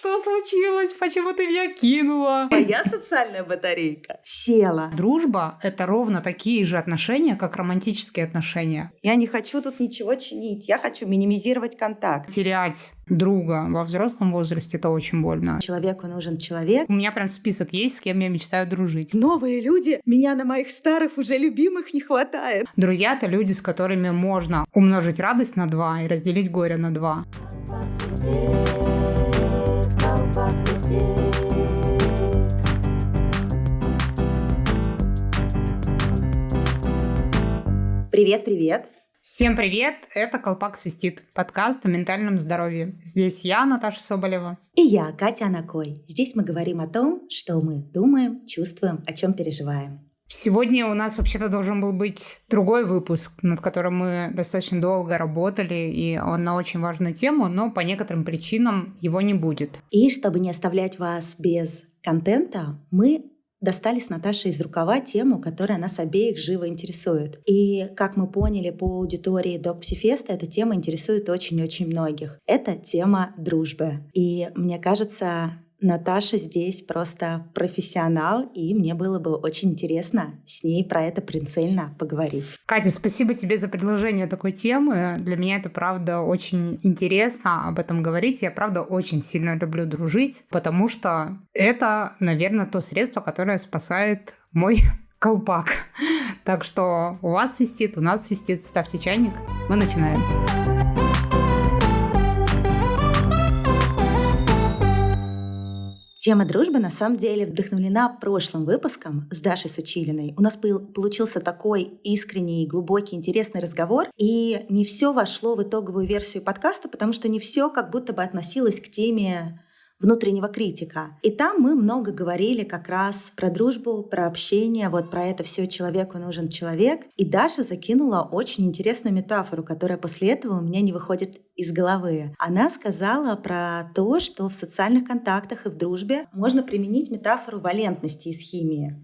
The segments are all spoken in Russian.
что случилось? Почему ты меня кинула? Моя социальная батарейка села. Дружба — это ровно такие же отношения, как романтические отношения. Я не хочу тут ничего чинить. Я хочу минимизировать контакт. Терять друга во взрослом возрасте — это очень больно. Человеку нужен человек. У меня прям список есть, с кем я мечтаю дружить. Новые люди. Меня на моих старых уже любимых не хватает. Друзья — это люди, с которыми можно умножить радость на 2 и разделить горе на 2. Привет-привет. Всем привет! Это «Колпак свистит», подкаст о ментальном здоровье. Здесь я, Наташа Соболева. И я, Катя Анакой. Здесь мы говорим о том, что мы думаем, чувствуем, о чем переживаем. Сегодня у нас вообще-то должен был быть другой выпуск, над которым мы достаточно долго работали, и он на очень важную тему, но по некоторым причинам его не будет. И чтобы не оставлять вас без контента, мы достали с Наташей из рукава тему, которая нас обеих живо интересует. И, как мы поняли по аудитории Док-Псифеста, эта тема интересует очень-очень многих. Это тема дружбы. И мне кажется, Наташа здесь просто профессионал, и мне было бы очень интересно с ней про это прицельно поговорить. Катя, спасибо тебе за предложение такой темы. Для меня это, правда, очень интересно об этом говорить. Я, правда, очень сильно люблю дружить, потому что это, наверное, то средство, которое спасает мой колпак. Так что у вас свистит, у нас свистит. Ставьте чайник. Мы начинаем. Тема дружбы на самом деле вдохновлена прошлым выпуском с Дашей Сучилиной. У нас получился такой искренний, глубокий, интересный разговор, и не все вошло в итоговую версию подкаста, потому что не все как будто бы относилось к теме внутреннего критика. И там мы много говорили как раз про дружбу, про общение, вот про это все «человеку нужен человек». И Даша закинула очень интересную метафору, которая после этого у меня не выходит из головы. Она сказала про то, что в социальных контактах и в дружбе можно применить метафору валентности из химии.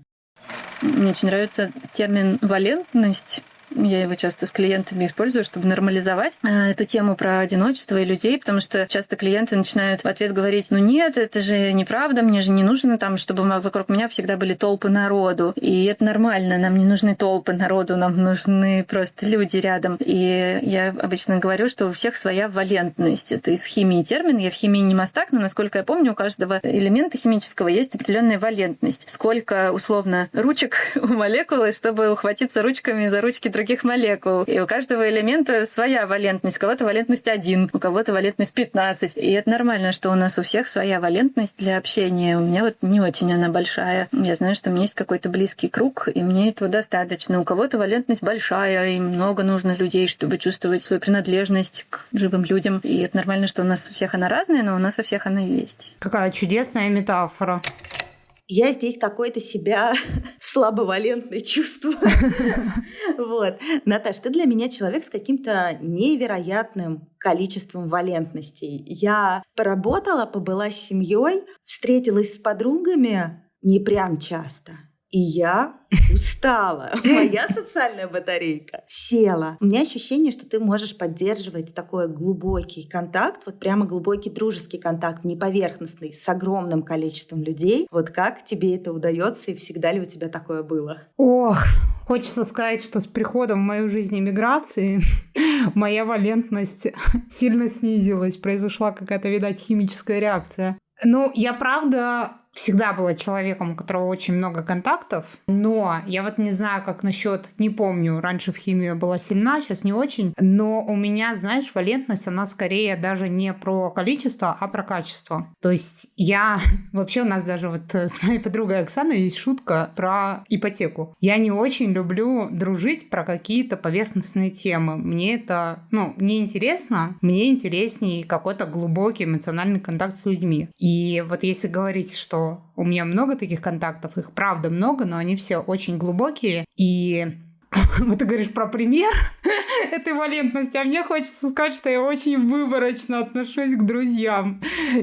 Мне очень нравится термин «валентность». Я его часто с клиентами использую, чтобы нормализовать эту тему про одиночество и людей, потому что часто клиенты начинают в ответ говорить: ну нет, это же неправда, мне же не нужно там, чтобы вокруг меня всегда были толпы народу. И это нормально, нам не нужны толпы народу, нам нужны просто люди рядом. И я обычно говорю, что у всех своя валентность. Это из химии термин, я в химии не мастак, но, насколько я помню, у каждого элемента химического есть определенная валентность. Сколько, условно, ручек у молекулы, чтобы ухватиться ручками за ручки других молекул. И у каждого элемента своя валентность. У кого-то валентность 1, у кого-то валентность 15. И это нормально, что у нас у всех своя валентность для общения. У меня вот не очень она большая. Я знаю, что у меня есть какой-то близкий круг, и мне этого достаточно. У кого-то валентность большая, и много нужно людей, чтобы чувствовать свою принадлежность к живым людям. И это нормально, что у нас у всех она разная, но у нас у всех она есть. Какая чудесная метафора. Я здесь какой-то себя слабовалентный чувствую. Вот. Наташ, ты для меня человек с каким-то невероятным количеством валентностей. Я поработала, побыла с семьей, встретилась с подругами не прям часто. И я устала. Моя социальная батарейка села. У меня ощущение, что ты можешь поддерживать такой глубокий контакт, вот прямо глубокий дружеский контакт, не поверхностный, с огромным количеством людей. Вот как тебе это удается и всегда ли у тебя такое было? Ох, хочется сказать, что с приходом в мою жизнь иммиграции моя валентность сильно снизилась. Произошла какая-то, видать, химическая реакция. Ну, я правда всегда была человеком, у которого очень много контактов, но я вот не знаю, как насчет, не помню, раньше в химии была сильна, сейчас не очень, но у меня, знаешь, валентность, она скорее даже не про количество, а про качество. То есть вообще у нас даже вот с моей подругой Оксаной есть шутка про ипотеку. Я не очень люблю дружить про какие-то поверхностные темы. Мне это, не интересно, мне интереснее какой-то глубокий эмоциональный контакт с людьми. И вот если говорить, что у меня много таких контактов, их правда много, но они все очень глубокие. И вот ты говоришь про пример этой валентности, а мне хочется сказать, что я очень выборочно отношусь к друзьям.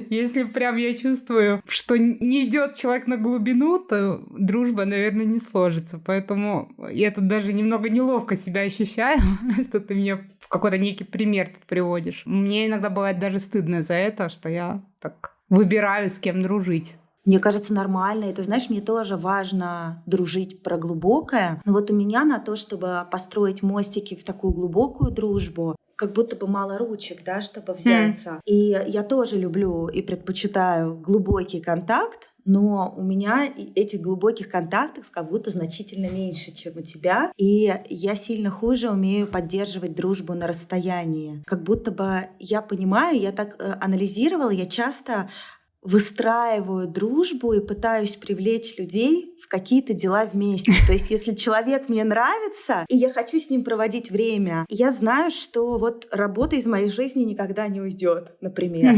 Если прям я чувствую, что не идет человек на глубину, то дружба, наверное, не сложится. Поэтому я тут даже немного неловко себя ощущаю, что ты мне в какой-то некий пример тут приводишь. Мне иногда бывает даже стыдно за это, что я так выбираю, с кем дружить. Мне кажется, нормально. Это, знаешь, мне тоже важно дружить про глубокое. Но вот у меня на то, чтобы построить мостики в такую глубокую дружбу, как будто бы мало ручек, да, чтобы взяться. И я тоже люблю и предпочитаю глубокий контакт, но у меня этих глубоких контактов как будто значительно меньше, чем у тебя. И я сильно хуже умею поддерживать дружбу на расстоянии. Как будто бы я понимаю, я так анализировала, я часто выстраиваю дружбу и пытаюсь привлечь людей в какие-то дела вместе. То есть если человек мне нравится, и я хочу с ним проводить время, я знаю, что вот работа из моей жизни никогда не уйдет, например.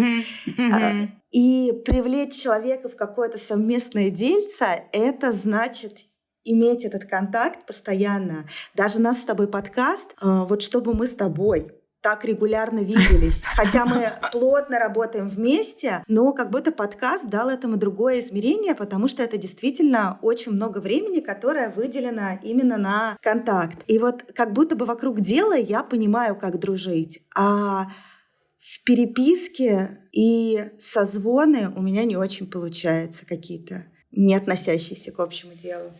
И привлечь человека в какое-то совместное дельце, это значит иметь этот контакт постоянно. Даже у нас с тобой подкаст, вот чтобы мы с тобой так регулярно виделись. Хотя мы плотно работаем вместе, но как будто подкаст дал этому другое измерение, потому что это действительно очень много времени, которое выделено именно на контакт. И вот как будто бы вокруг дела я понимаю, как дружить. А в переписке и созвоны у меня не очень получается какие-то, не относящиеся к общему делу.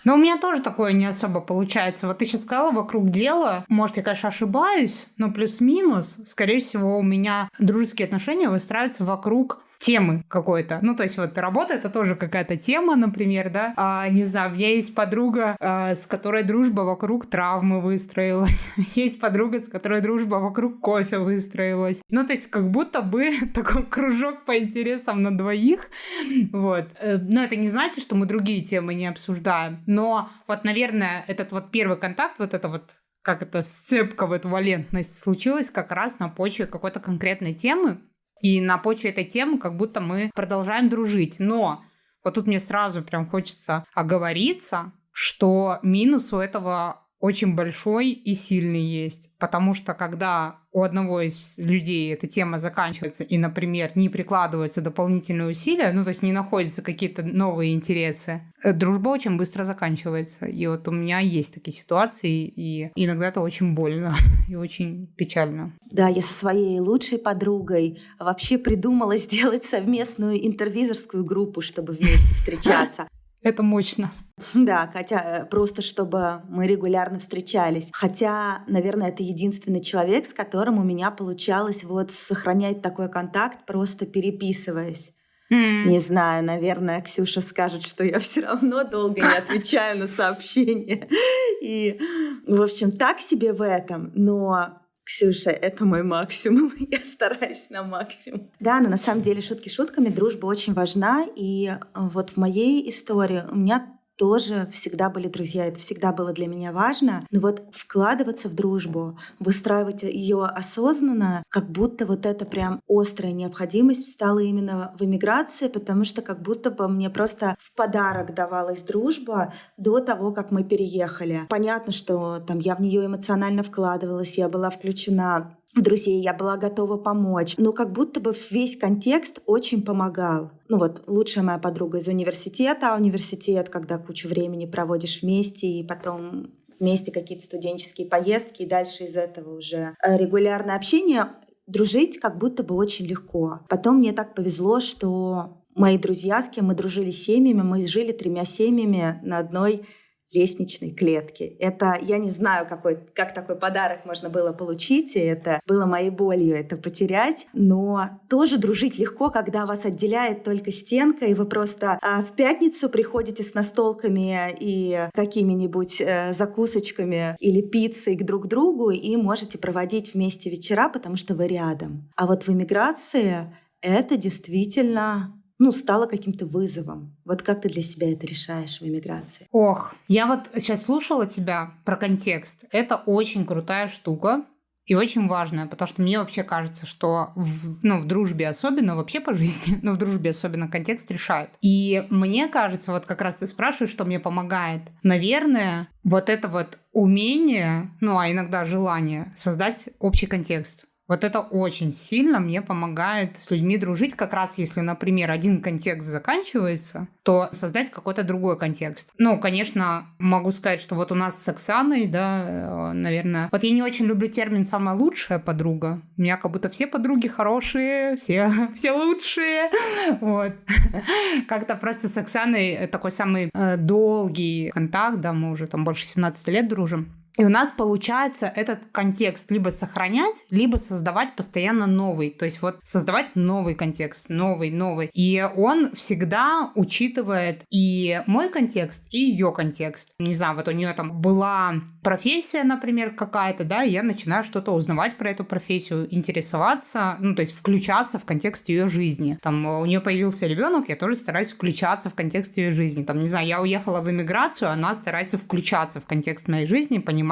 Но у меня тоже такое не особо получается. Вот ты сейчас сказала вокруг дела. Может, я, конечно, ошибаюсь, но плюс-минус, скорее всего, у меня дружеские отношения выстраиваются вокруг темы какой-то. Ну, то есть вот работа — это тоже какая-то тема, например, да. Не знаю, у меня есть подруга, с которой дружба вокруг травмы выстроилась. Есть подруга, с которой дружба вокруг кофе выстроилась. Ну, то есть как будто бы такой кружок по интересам на двоих. Вот. Но это не значит, что мы другие темы не обсуждаем. Но вот, наверное, этот вот первый контакт, вот это вот как это сцепка в эту валентность случилась как раз на почве какой-то конкретной темы. И на почве этой темы как будто мы продолжаем дружить. Но вот тут мне сразу прям хочется оговориться, что минус у этого очень большой и сильный есть. Потому что когда у одного из людей эта тема заканчивается и, например, не прикладываются дополнительные усилия, ну, то есть не находятся какие-то новые интересы, дружба очень быстро заканчивается. И вот у меня есть такие ситуации, и иногда это очень больно и очень печально. Да, я со своей лучшей подругой вообще придумала сделать совместную интервизорскую группу, чтобы вместе встречаться. Это мощно. Да, хотя просто чтобы мы регулярно встречались. Хотя, наверное, это единственный человек, с которым у меня получалось вот сохранять такой контакт, просто переписываясь. Не знаю, наверное, Ксюша скажет, что я все равно долго не отвечаю на сообщения. И, в общем, так себе в этом, но... Ксюша, это мой максимум. Я стараюсь на максимум. Да, но на самом деле, шутки шутками, дружба очень важна. И вот в моей истории у меня тоже всегда были друзья. Это всегда было для меня важно. Но вот вкладываться в дружбу, выстраивать ее осознанно, как будто вот это прям острая необходимость встала именно в эмиграции, потому что как будто бы мне просто в подарок давалась дружба до того, как мы переехали. Понятно, что там я в нее эмоционально вкладывалась, я была включена в друзей, я была готова помочь. Но как будто бы весь контекст очень помогал. Ну вот, лучшая моя подруга из университета, а университет, когда кучу времени проводишь вместе, и потом вместе какие-то студенческие поездки, и дальше из этого уже регулярное общение, дружить как будто бы очень легко. Потом мне так повезло, что мои друзья, с кем мы дружили семьями, мы жили 3 семьями на одной лестничной клетке. Это, я не знаю, как такой подарок можно было получить, и это было моей болью это потерять, но тоже дружить легко, когда вас отделяет только стенка, и вы просто в пятницу приходите с настолками и какими-нибудь закусочками или пиццей друг к другу и можете проводить вместе вечера, потому что вы рядом. А вот в эмиграции это действительно... стало каким-то вызовом. Вот как ты для себя это решаешь в эмиграции? Ох, я вот сейчас слушала тебя про контекст. Это очень крутая штука и очень важная, потому что мне вообще кажется, что в дружбе особенно, вообще по жизни, но в дружбе особенно контекст решает. И мне кажется, вот как раз ты спрашиваешь, что мне помогает. Наверное, вот это вот умение, а иногда желание создать общий контекст. Вот это очень сильно мне помогает с людьми дружить. Как раз если, например, один контекст заканчивается, то создать какой-то другой контекст. Ну, конечно, могу сказать, что вот у нас с Оксаной, да, наверное... Вот я не очень люблю термин «самая лучшая подруга». У меня как будто все подруги хорошие, все лучшие. Вот. Как-то просто с Оксаной такой самый долгий контакт, да, мы уже там больше 17 лет дружим. И у нас получается этот контекст либо сохранять, либо создавать постоянно новый. То есть вот создавать новый контекст, новый. И он всегда учитывает и мой контекст, и ее контекст. Не знаю, вот у нее там была профессия, например, какая-то, да, и я начинаю что-то узнавать про эту профессию, интересоваться, ну, то есть включаться в контекст ее жизни. Там у нее появился ребенок, я тоже стараюсь включаться в контекст ее жизни. Там, не знаю, я уехала в эмиграцию, она старается включаться в контекст моей жизни, понимать,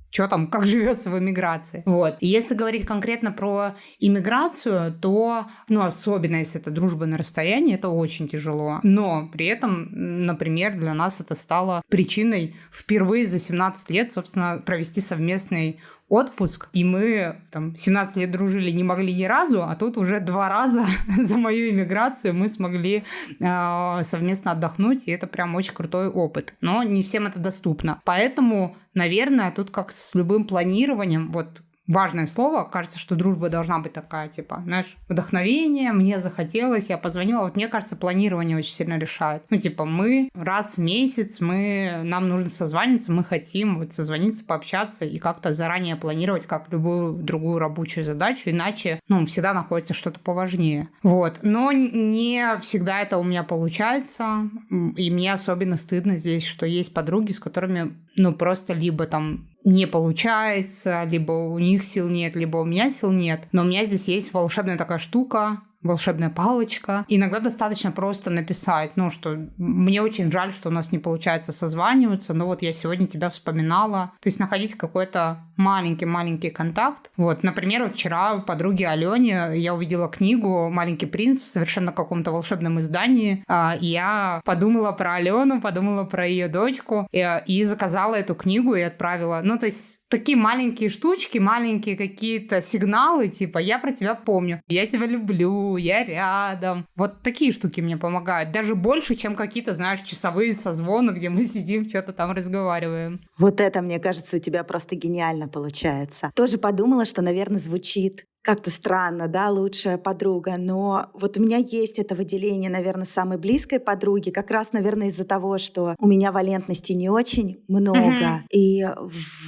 что там, как живется в эмиграции. Вот. И если говорить конкретно про иммиграцию, то, ну, особенно если это дружба на расстоянии, это очень тяжело. Но при этом, например, для нас это стало причиной впервые за 17 лет, собственно, провести совместный отпуск, и мы там 17 лет дружили, не могли ни разу, а тут уже 2 раза за мою иммиграцию мы смогли совместно отдохнуть, и это прям очень крутой опыт. Но не всем это доступно. Поэтому, наверное, тут как с любым планированием, вот важное слово, кажется, что дружба должна быть такая, типа, знаешь, вдохновение, мне захотелось, я позвонила. Вот мне кажется, планирование очень сильно решает. Ну, типа, мы раз в месяц, нам нужно созвониться, мы хотим вот созвониться, пообщаться и как-то заранее планировать, как любую другую рабочую задачу, иначе, ну, всегда находится что-то поважнее. Вот. Но не всегда это у меня получается, и мне особенно стыдно здесь, что есть подруги, с которыми, ну, просто либо там не получается, либо у них сил нет, либо у меня сил нет. Но у меня здесь есть волшебная такая штука, волшебная палочка. Иногда достаточно просто написать, ну, что мне очень жаль, что у нас не получается созваниваться, но вот я сегодня тебя вспоминала. То есть находить какой-то маленький контакт. Вот, например, вот вчера у подруги Алене я увидела книгу «Маленький принц» в совершенно каком-то волшебном издании. И я подумала про Алену, подумала про ее дочку и заказала эту книгу и отправила. Ну, то есть такие маленькие штучки, маленькие какие-то сигналы, типа «я про тебя помню», «я тебя люблю», «я рядом». Вот такие штуки мне помогают. Даже больше, чем какие-то, знаешь, часовые созвоны, где мы сидим, что-то там разговариваем. Вот это, мне кажется, у тебя просто гениально получается. Тоже подумала, что, наверное, звучит как-то странно, да, лучшая подруга, но вот у меня есть это выделение, наверное, самой близкой подруги, как раз, наверное, из-за того, что у меня валентности не очень много, и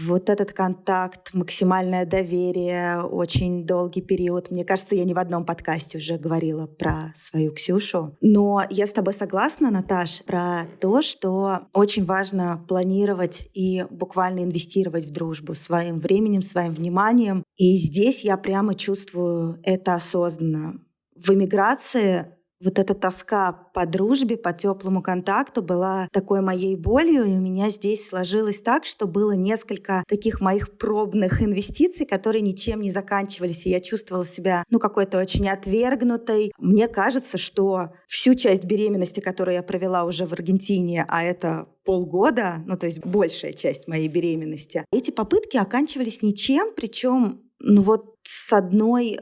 вот этот контакт, максимальное доверие, очень долгий период. Мне кажется, я не в одном подкасте уже говорила про свою Ксюшу, но я с тобой согласна, Наташ, про то, что очень важно планировать и буквально инвестировать в дружбу своим временем, своим вниманием, и здесь я прямо чувствую это осознанно. В эмиграции вот эта тоска по дружбе, по теплому контакту была такой моей болью, и у меня здесь сложилось так, что было несколько таких моих пробных инвестиций, которые ничем не заканчивались, и я чувствовала себя, ну, какой-то очень отвергнутой. Мне кажется, что всю часть беременности, которую я провела уже в Аргентине, а это полгода, ну, то есть большая часть моей беременности, эти попытки оканчивались ничем, причем, ну вот, с одной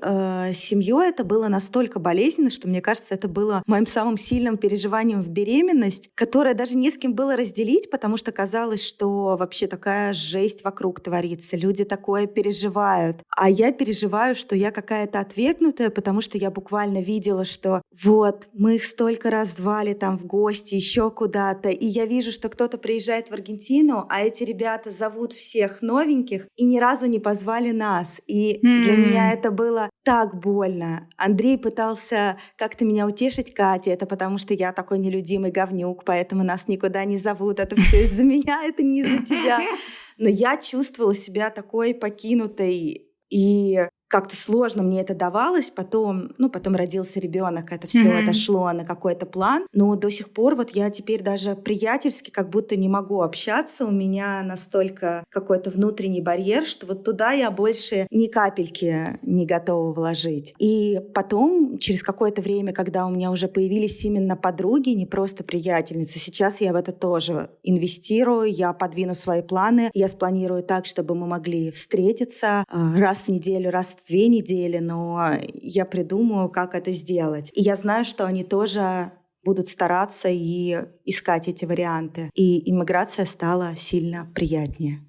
семьей это было настолько болезненно, что, мне кажется, это было моим самым сильным переживанием в беременность, которое даже не с кем было разделить, потому что казалось, что вообще такая жесть вокруг творится, люди такое переживают. А я переживаю, что я какая-то отвергнутая, потому что я буквально видела, что вот, мы их столько раз звали там в гости, еще куда-то, и я вижу, что кто-то приезжает в Аргентину, а эти ребята зовут всех новеньких и ни разу не позвали нас. И для меня это было так больно. Андрей пытался как-то меня утешить, Катя, это потому что я такой нелюдимый говнюк, поэтому нас никуда не зовут. Это все из-за меня, это не из-за тебя. Но я чувствовала себя такой покинутой, и как-то сложно мне это давалось. Потом родился ребенок, это все отошло на какой-то план. Но до сих пор вот я теперь даже приятельски как будто не могу общаться. У меня настолько какой-то внутренний барьер, что вот туда я больше ни капельки не готова вложить. И потом, через какое-то время, когда у меня уже появились именно подруги, не просто приятельницы, сейчас я в это тоже инвестирую, я подвину свои планы, я спланирую так, чтобы мы могли встретиться раз в неделю, раз в даст 2 недели, но я придумаю, как это сделать. И я знаю, что они тоже будут стараться и искать эти варианты. И иммиграция стала сильно приятнее.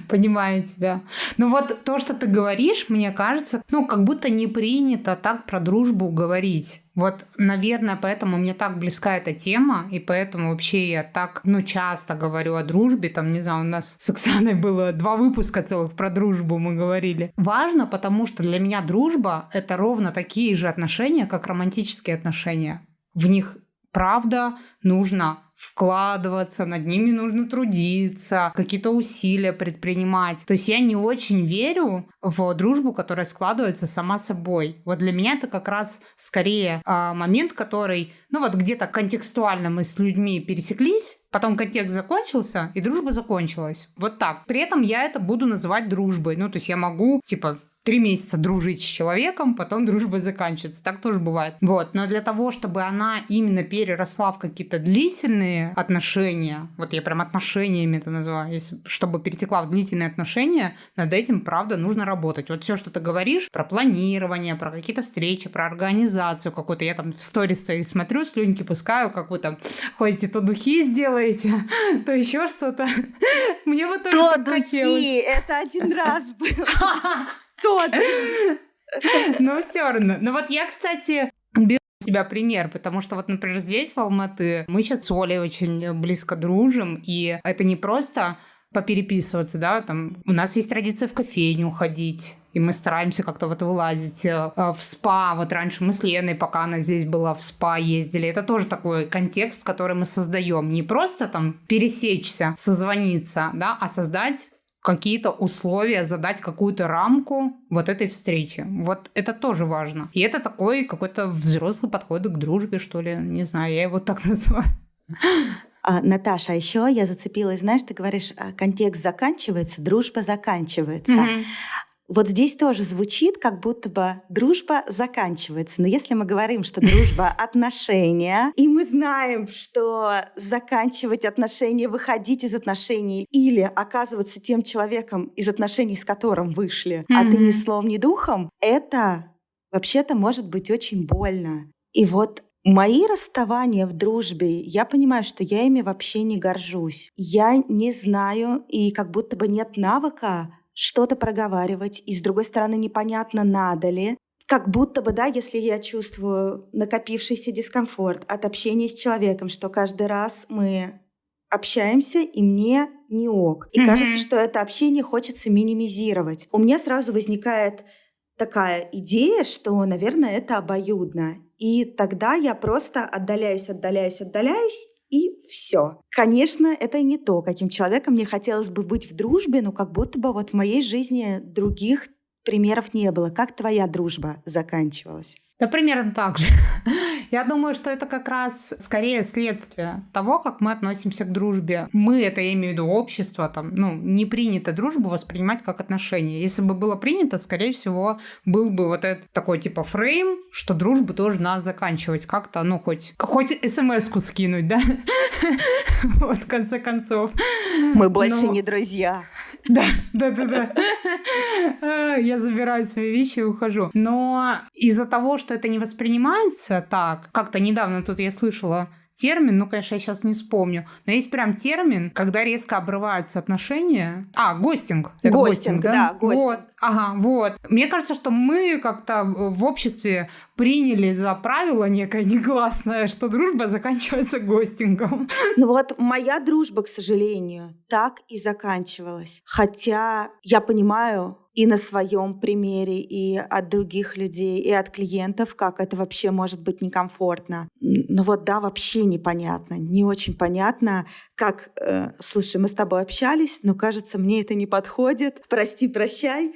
Понимаю тебя. Ну вот то, что ты говоришь, мне кажется, как будто не принято так про дружбу говорить. Вот, наверное, поэтому мне так близка эта тема, и поэтому вообще я так, часто говорю о дружбе. Там, не знаю, у нас с Оксаной было 2 выпуска целых про дружбу, мы говорили. Важно, потому что для меня дружба — это ровно такие же отношения, как романтические отношения. В них, правда, нужно вкладываться, над ними нужно трудиться, какие-то усилия предпринимать. То есть я не очень верю в дружбу, которая складывается сама собой. Вот для меня это как раз скорее момент, который, где-то контекстуально мы с людьми пересеклись, потом контекст закончился, и дружба закончилась. Вот так. При этом я это буду называть дружбой. То есть я могу, 3 месяца дружить с человеком, потом дружба заканчивается. Так тоже бывает. Вот. Но для того, чтобы она именно переросла в какие-то длительные отношения, вот я прям отношениями это называю, чтобы перетекла в длительные отношения, над этим, правда, нужно работать. Вот все, что ты говоришь про планирование, про какие-то встречи, про организацию какую-то, я там в сторис свои смотрю, слюньки пускаю, как вы там ходите, то духи сделаете, то еще что-то. Мне бы тоже так хотелось. Это один раз было. Но все равно. Вот я, кстати, беру у себя пример, потому что вот, например, здесь, в Алматы, мы сейчас с Олей очень близко дружим, и это не просто попереписываться, да, там у нас есть традиция в кофейню ходить, и мы стараемся как-то вот вылазить в спа. Вот раньше мы с Леной, пока она здесь была, в спа ездили. Это тоже такой контекст, который мы создаем. Не просто там пересечься, созвониться, да, а создать какие-то условия, задать какую-то рамку вот этой встречи. Вот это тоже важно. И это такой какой-то взрослый подход к дружбе, что ли. Не знаю, я его так называю. Наташа, а еще я зацепилась, знаешь, ты говоришь, контекст заканчивается, дружба заканчивается. Мгм. Вот здесь тоже звучит, как будто бы дружба заканчивается. Но если мы говорим, что дружба — отношения, и мы знаем, что заканчивать отношения, выходить из отношений или оказываться тем человеком, из отношений с которым вышли, а ты ни словом, ни духом, это вообще-то может быть очень больно. И вот мои расставания в дружбе, я понимаю, что я ими вообще не горжусь. Я не знаю, и как будто бы нет навыка что-то проговаривать, и, с другой стороны, непонятно, надо ли. Как будто бы, да, если я чувствую накопившийся дискомфорт от общения с человеком, что каждый раз мы общаемся, и мне не ок. И кажется, что это общение хочется минимизировать. У меня сразу возникает такая идея, что, наверное, это обоюдно. И тогда я просто отдаляюсь, и все. Конечно, это не то, каким человеком мне хотелось бы быть в дружбе, но как будто бы вот в моей жизни других примеров не было. Как твоя дружба заканчивалась? Да, примерно так же. Я думаю, что это как раз скорее следствие того, как мы относимся к дружбе. Мы, это я имею в виду общество, там, не принято дружбу воспринимать как отношения. Если бы было принято, скорее всего, был бы вот этот такой типа фрейм, что дружбу тоже надо заканчивать как-то, хоть смс-ку скинуть, да? Вот, в конце концов. Мы больше не друзья. Да. Я забираю свои вещи и ухожу. Но из-за того, что это не воспринимается так, как-то недавно тут я слышала термин, конечно, я сейчас не вспомню, но есть прям термин, когда резко обрываются отношения. Гостинг. Это гостинг, да, гостинг. Вот. Мне кажется, что мы как-то в обществе приняли за правило некое негласное, что дружба заканчивается гостингом. Вот моя дружба, к сожалению, так и заканчивалась. Хотя я понимаю и на своем примере, и от других людей, и от клиентов, как это вообще может быть некомфортно. Но вообще непонятно, не очень понятно, как, слушай, мы с тобой общались, но, кажется, мне это не подходит, прости, прощай.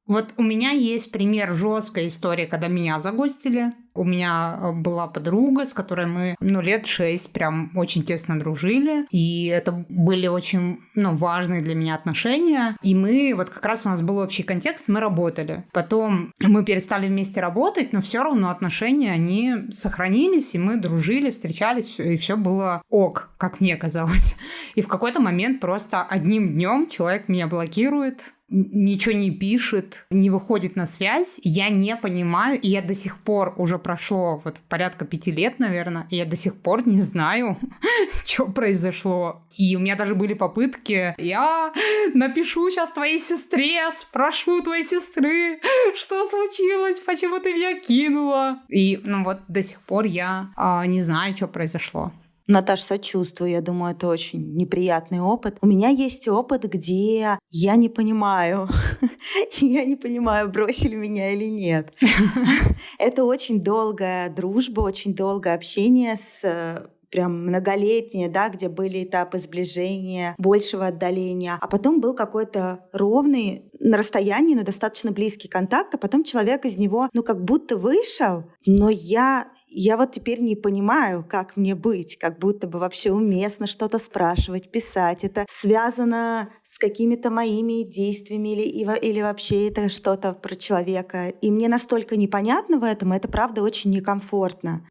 Вот у меня есть пример жесткой истории, когда меня загостили. У меня была подруга, с которой мы, лет 6 прям очень тесно дружили. И это были очень, важные для меня отношения. И мы, вот как раз у нас был общий контекст, мы работали. Потом мы перестали вместе работать, но все равно отношения, они сохранились, и мы дружили, встречались, и все было ок, как мне казалось. И в какой-то момент просто одним днем человек меня блокирует, ничего не пишет, не выходит на связь. Я не понимаю, и я до сих пор, уже прошло вот порядка 5 лет, наверное, и я до сих пор не знаю, что произошло. И у меня даже были попытки, я напишу сейчас твоей сестре, спрошу твоей сестры, что случилось, почему ты меня кинула. И вот до сих пор я не знаю, что произошло. Наташ, сочувствую. Я думаю, это очень неприятный опыт. У меня есть опыт, где я не понимаю, бросили меня или нет. Это очень долгая дружба, очень долгое общение с прям многолетние, да, где были этапы сближения, большего отдаления. А потом был какой-то ровный, на расстоянии, но достаточно близкий контакт, а потом человек из него, как будто вышел, но я вот теперь не понимаю, как мне быть, как будто бы вообще уместно что-то спрашивать, писать. Это связано с какими-то моими действиями или вообще это что-то про человека. И мне настолько непонятно в этом, это правда очень некомфортно.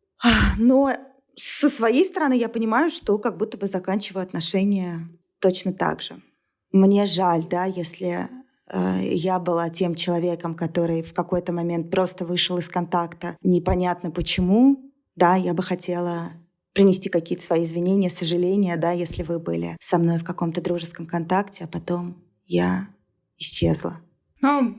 Но со своей стороны я понимаю, что как будто бы заканчиваю отношения точно так же. Мне жаль, да, если я была тем человеком, который в какой-то момент просто вышел из контакта. Непонятно почему. Да, я бы хотела принести какие-то свои извинения, сожаления, да, если вы были со мной в каком-то дружеском контакте, а потом я исчезла.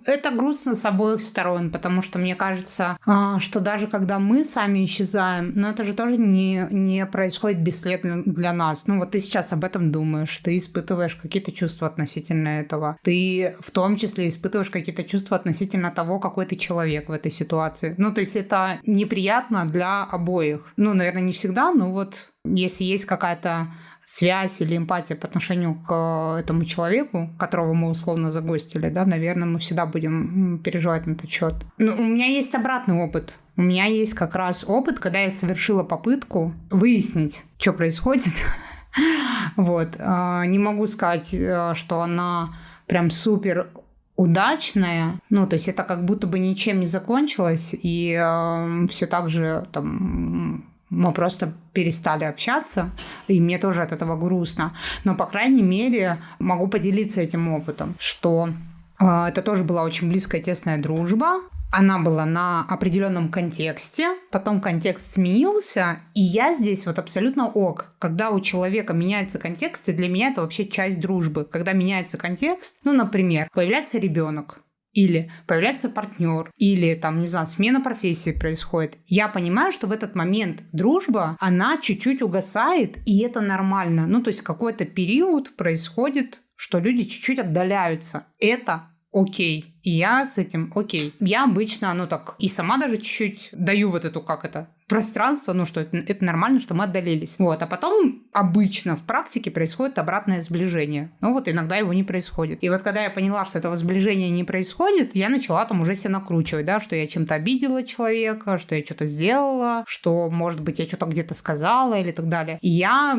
Это грустно с обоих сторон, потому что мне кажется, что даже когда мы сами исчезаем, это же тоже не происходит бесследно для нас. Вот ты сейчас об этом думаешь, ты испытываешь какие-то чувства относительно этого. Ты в том числе испытываешь какие-то чувства относительно того, какой ты человек в этой ситуации. То есть это неприятно для обоих. Наверное, не всегда, но если есть какая-то связь или эмпатия по отношению к этому человеку, которого мы условно загостили, да, наверное, мы всегда будем переживать на этот счет. У меня есть обратный опыт. У меня есть как раз опыт, когда я совершила попытку выяснить, что происходит. Не могу сказать, что она прям супер удачная. То есть это как будто бы ничем не закончилось, и все так же мы просто перестали общаться, и мне тоже от этого грустно. Но, по крайней мере, могу поделиться этим опытом, что это тоже была очень близкая, тесная дружба. Она была на определенном контексте, потом контекст сменился, и я здесь абсолютно ок. Когда у человека меняется контекст, и для меня это вообще часть дружбы. Когда меняется контекст, например, появляется ребенок, или появляется партнер, или смена профессии происходит. Я понимаю, что в этот момент дружба, она чуть-чуть угасает, и это нормально. То есть какой-то период происходит, что люди чуть-чуть отдаляются. Это окей. И я с этим окей. Я обычно, и сама даже чуть-чуть даю эту, пространство, что это нормально, что мы отдалились. А потом обычно в практике происходит обратное сближение. Иногда его не происходит. И когда я поняла, что этого сближения не происходит, я начала уже себя накручивать, да, что я чем-то обидела человека, что я что-то сделала, что, может быть, я что-то где-то сказала или так далее. И я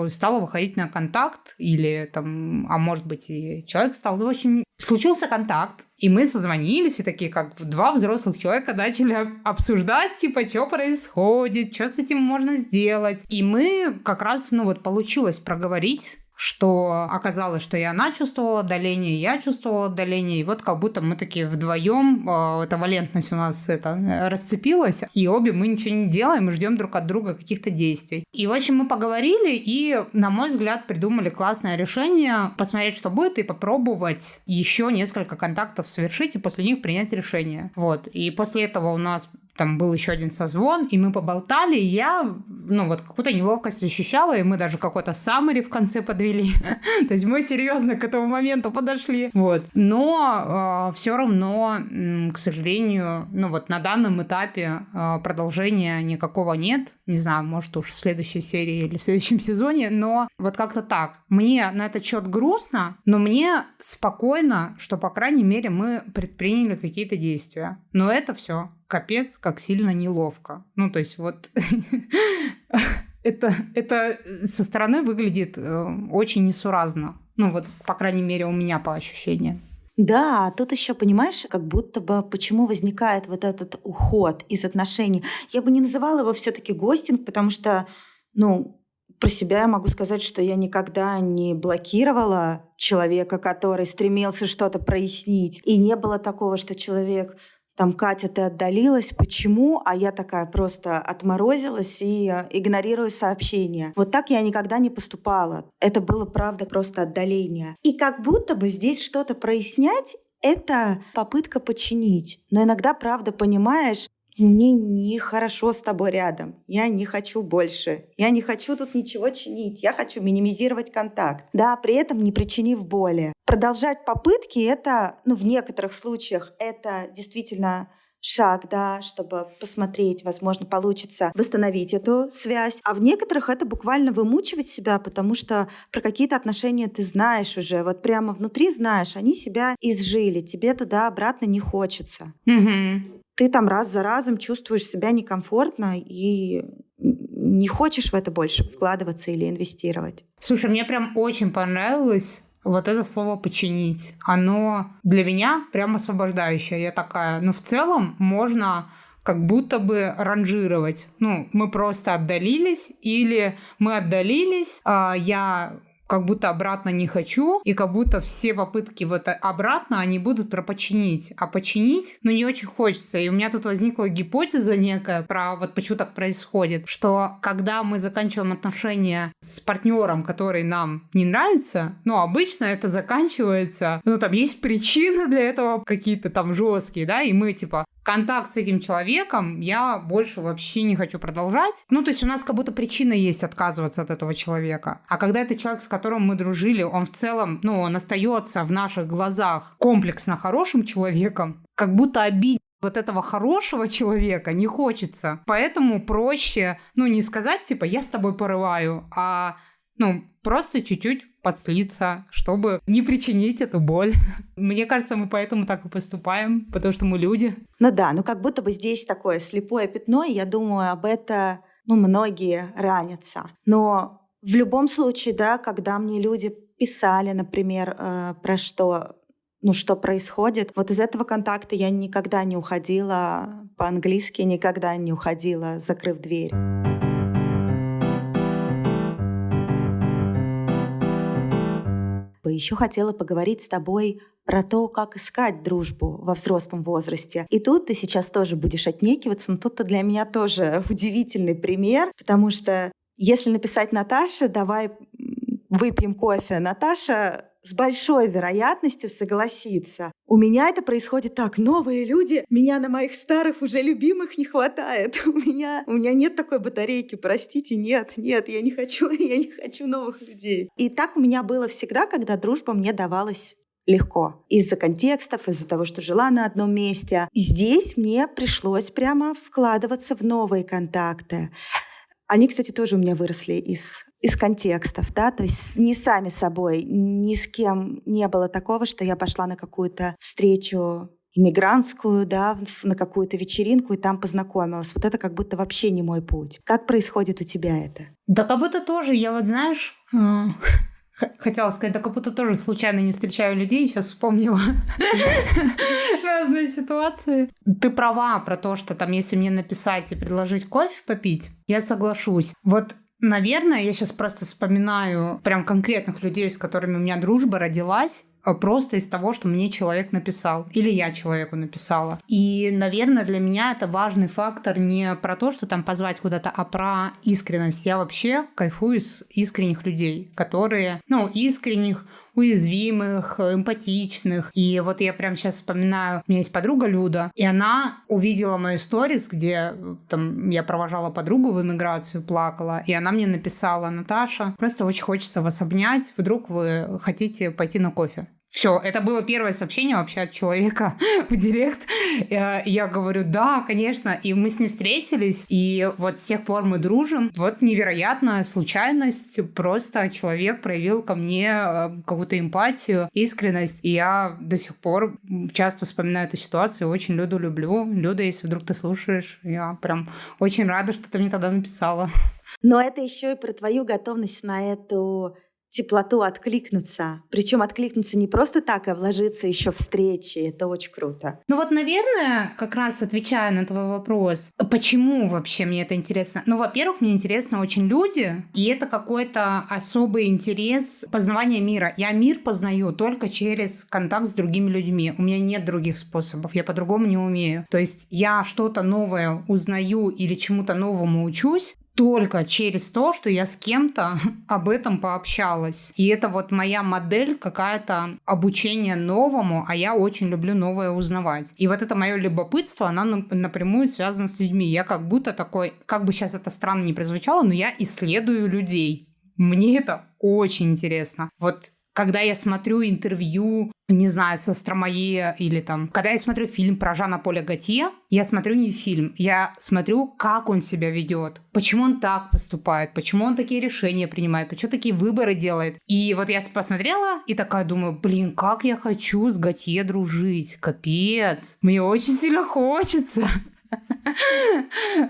стала выходить на контакт, или а может быть, и человек стал. В общем, случился контакт, и мы созвонились, и такие, как два взрослых человека, начали обсуждать, что происходит, что с этим можно сделать. И мы как раз, получилось проговорить, что оказалось, что и она чувствовала отдаление, и я чувствовала отдаление, и как будто мы такие вдвоем, эта валентность у нас расцепилась, и обе мы ничего не делаем и ждем друг от друга каких-то действий. И, в общем, мы поговорили, и, на мой взгляд, придумали классное решение посмотреть, что будет, и попробовать еще несколько контактов совершить, и после них принять решение. И после этого у нас был еще один созвон, и мы поболтали, и я, какую-то неловкость ощущала, и мы даже какой-то саммари в конце подвели. То есть мы серьезно к этому моменту подошли. Но все равно, к сожалению, на данном этапе продолжения никакого нет. Не знаю, может уж в следующей серии или в следующем сезоне, но как-то так. Мне на этот счет грустно, но мне спокойно, что, по крайней мере, мы предприняли какие-то действия. Но это все капец, как сильно неловко. То есть это со стороны выглядит очень несуразно. По крайней мере, у меня по ощущениям. Да, тут еще, понимаешь, как будто бы почему возникает этот уход из отношений. Я бы не называла его все-таки гостинг, потому что, Про себя я могу сказать, что я никогда не блокировала человека, который стремился что-то прояснить. И не было такого, что человек там: Катя, ты отдалилась, почему? А я такая просто отморозилась и игнорирую сообщения. Вот так я никогда не поступала. Это было, правда, просто отдаление. И как будто бы здесь что-то прояснять — это попытка починить. Но иногда, правда, понимаешь, мне нехорошо с тобой рядом. Я не хочу больше. Я не хочу тут ничего чинить. Я хочу минимизировать контакт. Да, при этом не причинив боли. Продолжать попытки — это, в некоторых случаях это действительно шаг, да, чтобы посмотреть, возможно, получится восстановить эту связь. А в некоторых это буквально вымучивать себя, потому что про какие-то отношения ты знаешь уже, вот прямо внутри знаешь, они себя изжили, тебе туда обратно не хочется. Ты там раз за разом чувствуешь себя некомфортно и не хочешь в это больше вкладываться или инвестировать. Слушай, мне прям очень понравилось вот это слово «починить». Оно для меня прям освобождающее. Я такая, в целом можно как будто бы ранжировать. Мы просто отдалились, или мы отдалились, я как будто обратно не хочу, и как будто все попытки вот обратно, они будут про починить. А починить, не очень хочется. И у меня тут возникла гипотеза некая про вот почему так происходит, что когда мы заканчиваем отношения с партнером, который нам не нравится, обычно это заканчивается, там есть причины для этого какие-то там жесткие, да, и мы контакт с этим человеком я больше вообще не хочу продолжать. То есть у нас как будто причина есть отказываться от этого человека. А когда это человек, с которым мы дружили, он в целом, он остается в наших глазах комплексно хорошим человеком, как будто обидеть вот этого хорошего человека не хочется. Поэтому проще, не сказать, я с тобой порываю, а, просто чуть-чуть подслиться, чтобы не причинить эту боль. Мне кажется, мы поэтому так и поступаем, потому что мы люди. Как будто бы здесь такое слепое пятно, и я думаю, об этом, многие ранятся. Но в любом случае, да, когда мне люди писали, например, про что происходит, вот из этого контакта я никогда не уходила по-английски, никогда не уходила, закрыв дверь. Еще хотела поговорить с тобой про то, как искать дружбу во взрослом возрасте. И тут ты сейчас тоже будешь отнекиваться, но тут-то для меня тоже удивительный пример, потому что если написать Наташе: давай выпьем кофе, Наташа с большой вероятностью согласится. У меня это происходит так: новые люди, меня на моих старых уже любимых не хватает. У меня нет такой батарейки, простите, нет, я не хочу новых людей. И так у меня было всегда, когда дружба мне давалась легко. Из-за контекстов, из-за того, что жила на одном месте. И здесь мне пришлось прямо вкладываться в новые контакты. Они, кстати, тоже у меня выросли из контекстов, да, то есть не сами собой, ни с кем не было такого, что я пошла на какую-то встречу иммигрантскую, да, на какую-то вечеринку и там познакомилась. Вот это как будто вообще не мой путь. Как происходит у тебя это? Да как будто тоже, я знаешь, хотела сказать, да как будто тоже случайно не встречаю людей, сейчас вспомнила разные ситуации. Ты права про то, что там, если мне написать и предложить кофе попить, я соглашусь. Вот, наверное, я сейчас просто вспоминаю прям конкретных людей, с которыми у меня дружба родилась, просто из того, что мне человек написал. Или я человеку написала. И, наверное, для меня это важный фактор не про то, что там позвать куда-то, а про искренность. Я вообще кайфую с искренних людей, которые, искренних, уязвимых, эмпатичных. И вот я прям сейчас вспоминаю, у меня есть подруга Люда, и она увидела мою сторис, где там я провожала подругу в эмиграцию, плакала, и она мне написала: Наташа, просто очень хочется вас обнять, вдруг вы хотите пойти на кофе. Все, это было первое сообщение вообще от человека в директ. Я говорю: да, конечно. И мы с ней встретились, и вот с тех пор мы дружим. Вот невероятная случайность. Просто человек проявил ко мне какую-то эмпатию, искренность. И я до сих пор часто вспоминаю эту ситуацию. Очень Люду люблю. Люда, если вдруг ты слушаешь, я прям очень рада, что ты мне тогда написала. Но это еще и про твою готовность на эту теплоту откликнуться. Причем откликнуться не просто так, а вложиться еще в встречи. Это очень круто. Ну вот, наверное, как раз отвечая на твой вопрос, почему вообще мне это интересно? Ну, во-первых, мне интересны очень люди, и это какой-то особый интерес познавания мира. Я мир познаю только через контакт с другими людьми. У меня нет других способов, я по-другому не умею. То есть я что-то новое узнаю или чему-то новому учусь только через то, что я с кем-то об этом пообщалась. И это вот моя модель какая-то обучения новому, а я очень люблю новое узнавать. И вот это мое любопытство, оно напрямую связано с людьми. Я как будто такой, как бы сейчас это странно не прозвучало, но я исследую людей. Мне это очень интересно. Вот когда я смотрю интервью, не знаю, со Стромае или там... Когда я смотрю фильм про Жана Поля Готье, я смотрю не фильм, я смотрю, как он себя ведет, почему он так поступает, почему он такие решения принимает, почему такие выборы делает. И вот я посмотрела и такая думаю, блин, как я хочу с Готье дружить, капец, мне очень сильно хочется.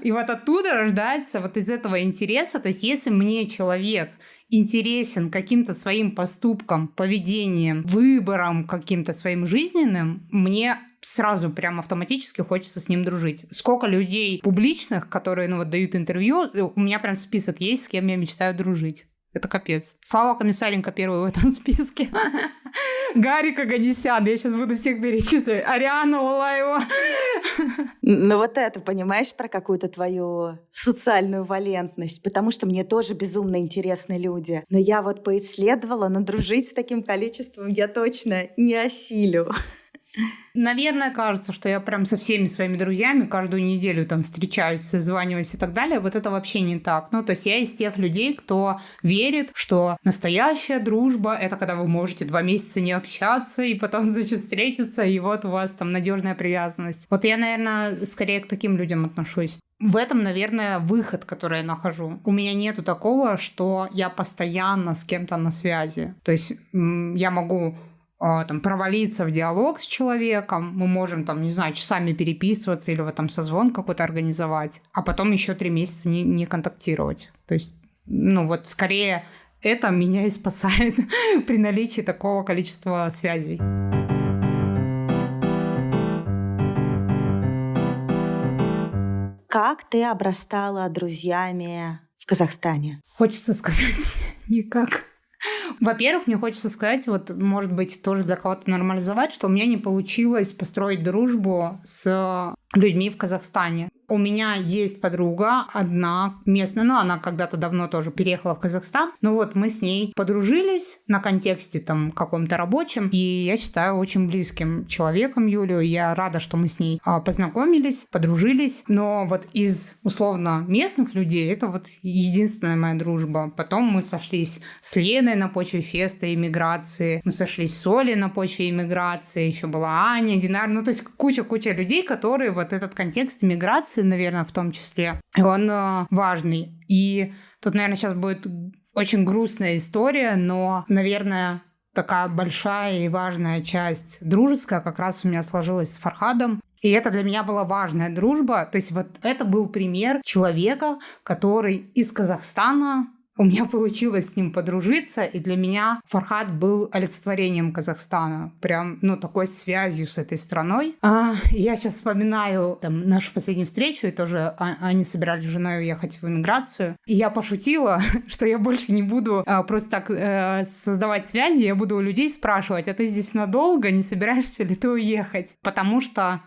И вот оттуда рождается вот из этого интереса, то есть если мне человек интересен каким-то своим поступком, поведением, выбором каким-то своим жизненным, мне сразу прям автоматически хочется с ним дружить. Сколько людей публичных, которые, ну вот, дают интервью, у меня прям список есть, с кем я мечтаю дружить. Это капец. Слава Комиссаренко первый в этом списке. Гарик Оганесян, я сейчас буду всех перечислять. Ариана Улаева. Ну вот это, понимаешь, про какую-то твою социальную валентность, потому что мне тоже безумно интересны люди. Но я вот поисследовала, но дружить с таким количеством я точно не осилю. Наверное, кажется, что я прям со всеми своими друзьями каждую неделю там встречаюсь, созваниваюсь и так далее. Вот это вообще не так. Ну, то есть я из тех людей, кто верит, что настоящая дружба — это когда вы можете 2 месяца не общаться и потом, значит, встретиться, и вот у вас там надежная привязанность. Вот я, наверное, скорее к таким людям отношусь. В этом, наверное, выход, который я нахожу. У меня нету такого, что я постоянно с кем-то на связи. То есть я могу там, провалиться в диалог с человеком, мы можем, там, не знаю, часами переписываться или вот там созвон какой-то организовать, а потом еще 3 месяца не контактировать. То есть, ну вот скорее это меня и спасает при наличии такого количества связей. Как ты обрастала друзьями в Казахстане? Хочется сказать, никак. Во-первых, мне хочется сказать, вот, может быть, тоже для кого-то нормализовать, что у меня не получилось построить дружбу с людьми в Казахстане. У меня есть подруга, одна местная, но она когда-то давно тоже переехала в Казахстан. Ну вот мы с ней подружились на контексте там каком-то рабочем, и я считаю очень близким человеком Юлию. Я рада, что мы с ней познакомились, подружились. Но вот из условно местных людей это вот единственная моя дружба. Потом мы сошлись с Леной на почве феста и миграции, мы сошлись с Олей на почве иммиграции, еще была Аня, Динар, ну то есть куча людей, которые вот этот контекст иммиграции, наверное, в том числе, он важный. И тут, наверное, сейчас будет очень грустная история, но, наверное, такая большая и важная часть дружеская как раз у меня сложилась с Фархадом. И это для меня была важная дружба. То есть вот это был пример человека, который из Казахстана... У меня получилось с ним подружиться, и для меня Фархад был олицетворением Казахстана. Прям, ну, такой связью с этой страной. Я сейчас вспоминаю там, нашу последнюю встречу, и тоже они собирались с женой уехать в эмиграцию. И я пошутила, что я больше не буду просто так создавать связи, я буду у людей спрашивать, а ты здесь надолго, не собираешься ли ты уехать? Потому что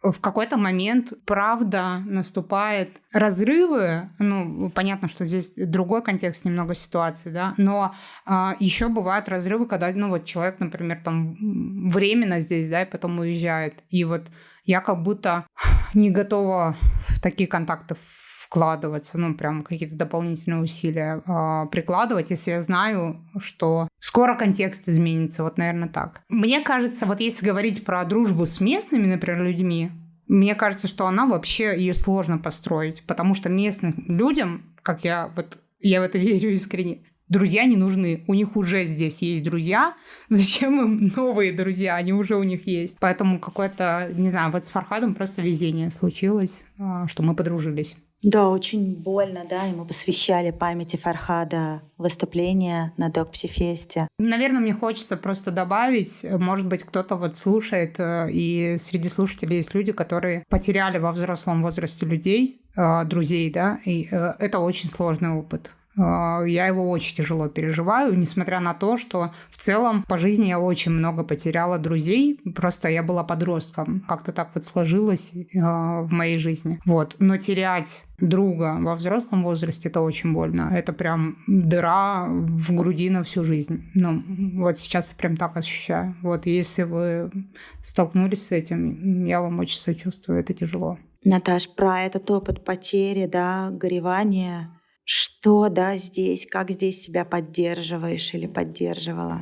в какой-то момент, правда, наступают разрывы. Ну, понятно, что здесь другой контекст немного ситуации, да, но еще бывают разрывы, когда, ну, вот человек, например, там временно здесь, да, и потом уезжает. И вот я как будто не готова в такие контакты вкладываться, ну, прям какие-то дополнительные усилия прикладывать, если я знаю, что скоро контекст изменится. Вот, наверное, так. Мне кажется, вот если говорить про дружбу с местными, например, людьми, мне кажется, что она вообще, ее сложно построить, потому что местным людям, как я в это верю искренне, друзья не нужны. У них уже здесь есть друзья. Зачем им новые друзья? Они уже у них есть. Поэтому какое-то, не знаю, вот с Фархадом просто везение случилось, что мы подружились. Да, очень больно, да, ему посвящали памяти Фархада выступление на Док-Психфесте. Наверное, мне хочется просто добавить, может быть, кто-то вот слушает, и среди слушателей есть люди, которые потеряли во взрослом возрасте людей, друзей, да, и это очень сложный опыт. Я его очень тяжело переживаю, несмотря на то, что в целом по жизни я очень много потеряла друзей. Просто я была подростком. Как-то так вот сложилось в моей жизни. Вот. Но терять друга во взрослом возрасте — это очень больно. Это прям дыра в груди на всю жизнь. Ну, вот сейчас я прям так ощущаю. Вот, если вы столкнулись с этим, я вам очень сочувствую, это тяжело. Наташ, про этот опыт потери, да, горевания, что, да, здесь, как здесь себя поддерживаешь или поддерживала?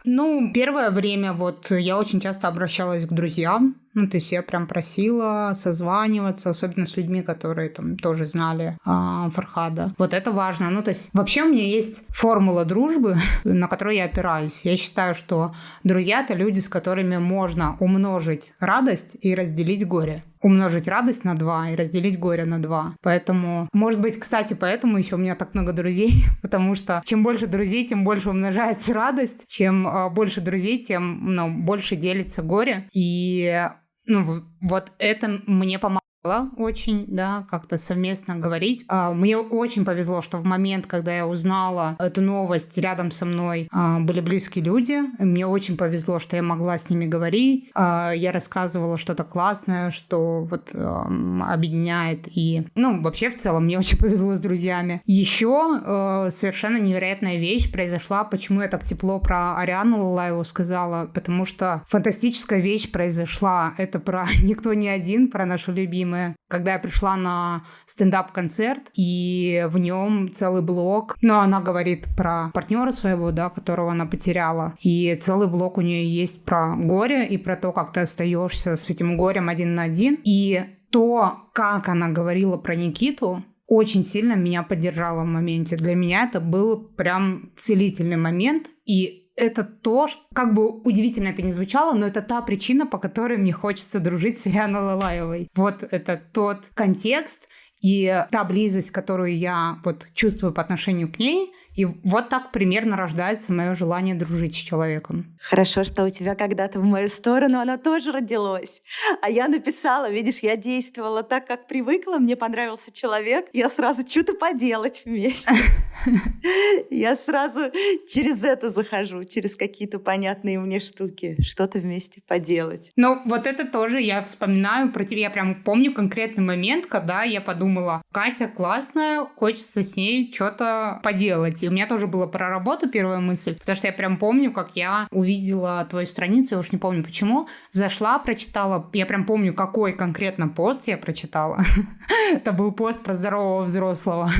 Ну, первое время вот я очень часто обращалась к друзьям. Ну, то есть я прям просила созваниваться, особенно с людьми, которые там тоже знали Фархада. Вот это важно. Ну, то есть вообще у меня есть формула дружбы, на которую я опираюсь. Я считаю, что друзья — это люди, с которыми можно умножить радость и разделить горе. Умножить радость на 2 и разделить горе на 2. Поэтому, может быть, кстати, поэтому еще у меня так много друзей, потому что чем больше друзей, тем больше умножается радость, чем больше друзей, тем больше делится горе. И вот это мне помогало очень, да, как-то совместно говорить. Мне очень повезло, что в момент, когда я узнала эту новость, рядом со мной были близкие люди. Мне очень повезло, что я могла с ними говорить. Я рассказывала что-то классное, что вот объединяет. И, вообще в целом мне очень повезло с друзьями. Еще совершенно невероятная вещь произошла. Почему я так тепло про Ариану Лалаеву сказала? Потому что фантастическая вещь произошла. Это про «Никто не один», про нашу любимую. Когда я пришла на стендап-концерт, и в нем целый блок, она говорит про партнера своего, да, которого она потеряла, и целый блок у нее есть про горе и про то, как ты остаешься с этим горем один на один. И то, как она говорила про Никиту, очень сильно меня поддержало в моменте. Для меня это был прям целительный момент, и это то, как бы удивительно это ни звучало, но это та причина, по которой мне хочется дружить с Арианой Лалаевой. Вот это тот контекст и та близость, которую я вот чувствую по отношению к ней. И вот так примерно рождается мое желание дружить с человеком. Хорошо, что у тебя когда-то в мою сторону оно тоже родилось. А я написала, видишь, я действовала так, как привыкла, мне понравился человек, я сразу что-то поделать вместе. Я сразу через это захожу, через какие-то понятные мне штуки, что-то вместе поделать. Вот это тоже я вспоминаю про тебя. Я прям помню конкретный момент, когда я подумала: Катя классная, хочется с ней что-то поделать. И у меня тоже была про работу первая мысль, потому что я прям помню, как я увидела твою страницу, я уж не помню почему, зашла, прочитала, я прям помню, какой конкретно пост я прочитала. Это был пост про здорового взрослого.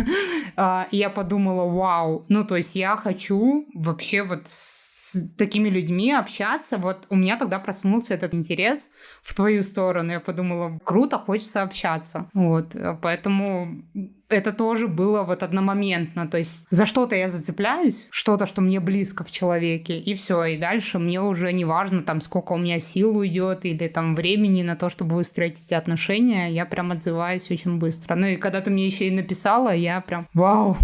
И я подумала: вау, то есть я хочу вообще вот с такими людьми общаться. Вот у меня тогда проснулся этот интерес в твою сторону. Я подумала: круто, хочется общаться. Вот, поэтому это тоже было вот одномоментно. То есть за что-то я зацепляюсь, что-то, что мне близко в человеке, и все. И дальше мне уже не важно, там, сколько у меня сил уйдет или там времени на то, чтобы выстроить эти отношения. Я прям отзываюсь очень быстро. И когда ты мне еще и написала, я прям: вау,